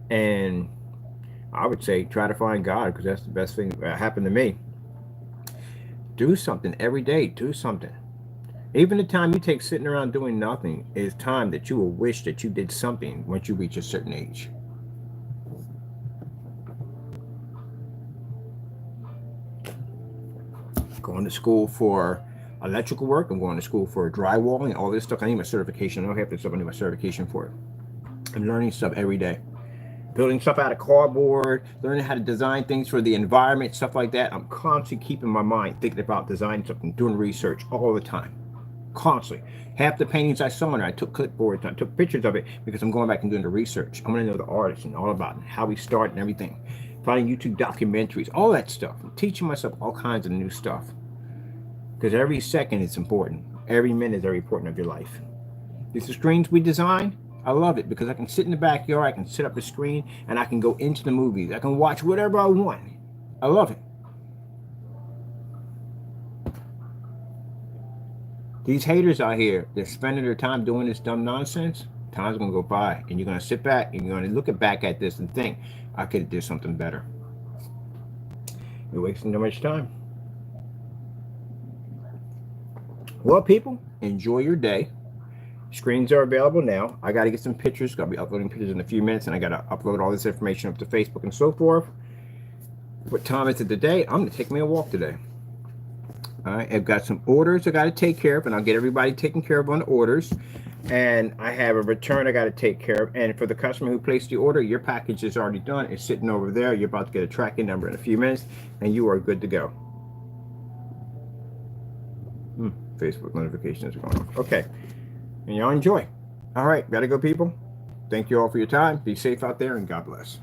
and I would say try to find God, because that's the best thing that happened to me. Do something every day. Do something. Even the time you take sitting around doing nothing is time that you will wish that you did something once you reach a certain age. Going to school for electrical work. I'm going to school for drywalling, all this stuff. I need my certification. I don't have this stuff. I need my certification for it. I'm learning stuff every day. Building stuff out of cardboard, learning how to design things for the environment, stuff like that. I'm constantly keeping my mind thinking about designing something, doing research all the time. Constantly. Half the paintings I saw in there, I took clipboards, I took pictures of it because I'm going back and doing the research. I want to know the artist and all about it, how we start and everything. Finding YouTube documentaries, all that stuff. I'm teaching myself all kinds of new stuff. Because every second is important. Every minute is very important of your life. These are screens we design. I love it because I can sit in the backyard, I can sit up the screen, and I can go into the movies. I can watch whatever I want. I love it. These haters out here, they're spending their time doing this dumb nonsense. Time's going to go by, and you're going to sit back, and you're going to look back at this and think, I could have did something better. You're wasting too much time. Well, people, enjoy your day. Screens are available now. I got to get some pictures. Got to be uploading pictures in a few minutes, and I got to upload all this information up to Facebook and so forth. What time is it today? I'm going to take me a walk today. All right, I've got some orders I got to take care of, and I'll get everybody taken care of on the orders. And I have a return I got to take care of. And for the customer who placed the order, your package is already done. It's sitting over there. You're about to get a tracking number in a few minutes, and you are good to go. Facebook notifications are going off. Okay. And y'all enjoy. All right. Gotta go, people. Thank you all for your time. Be safe out there, and God bless.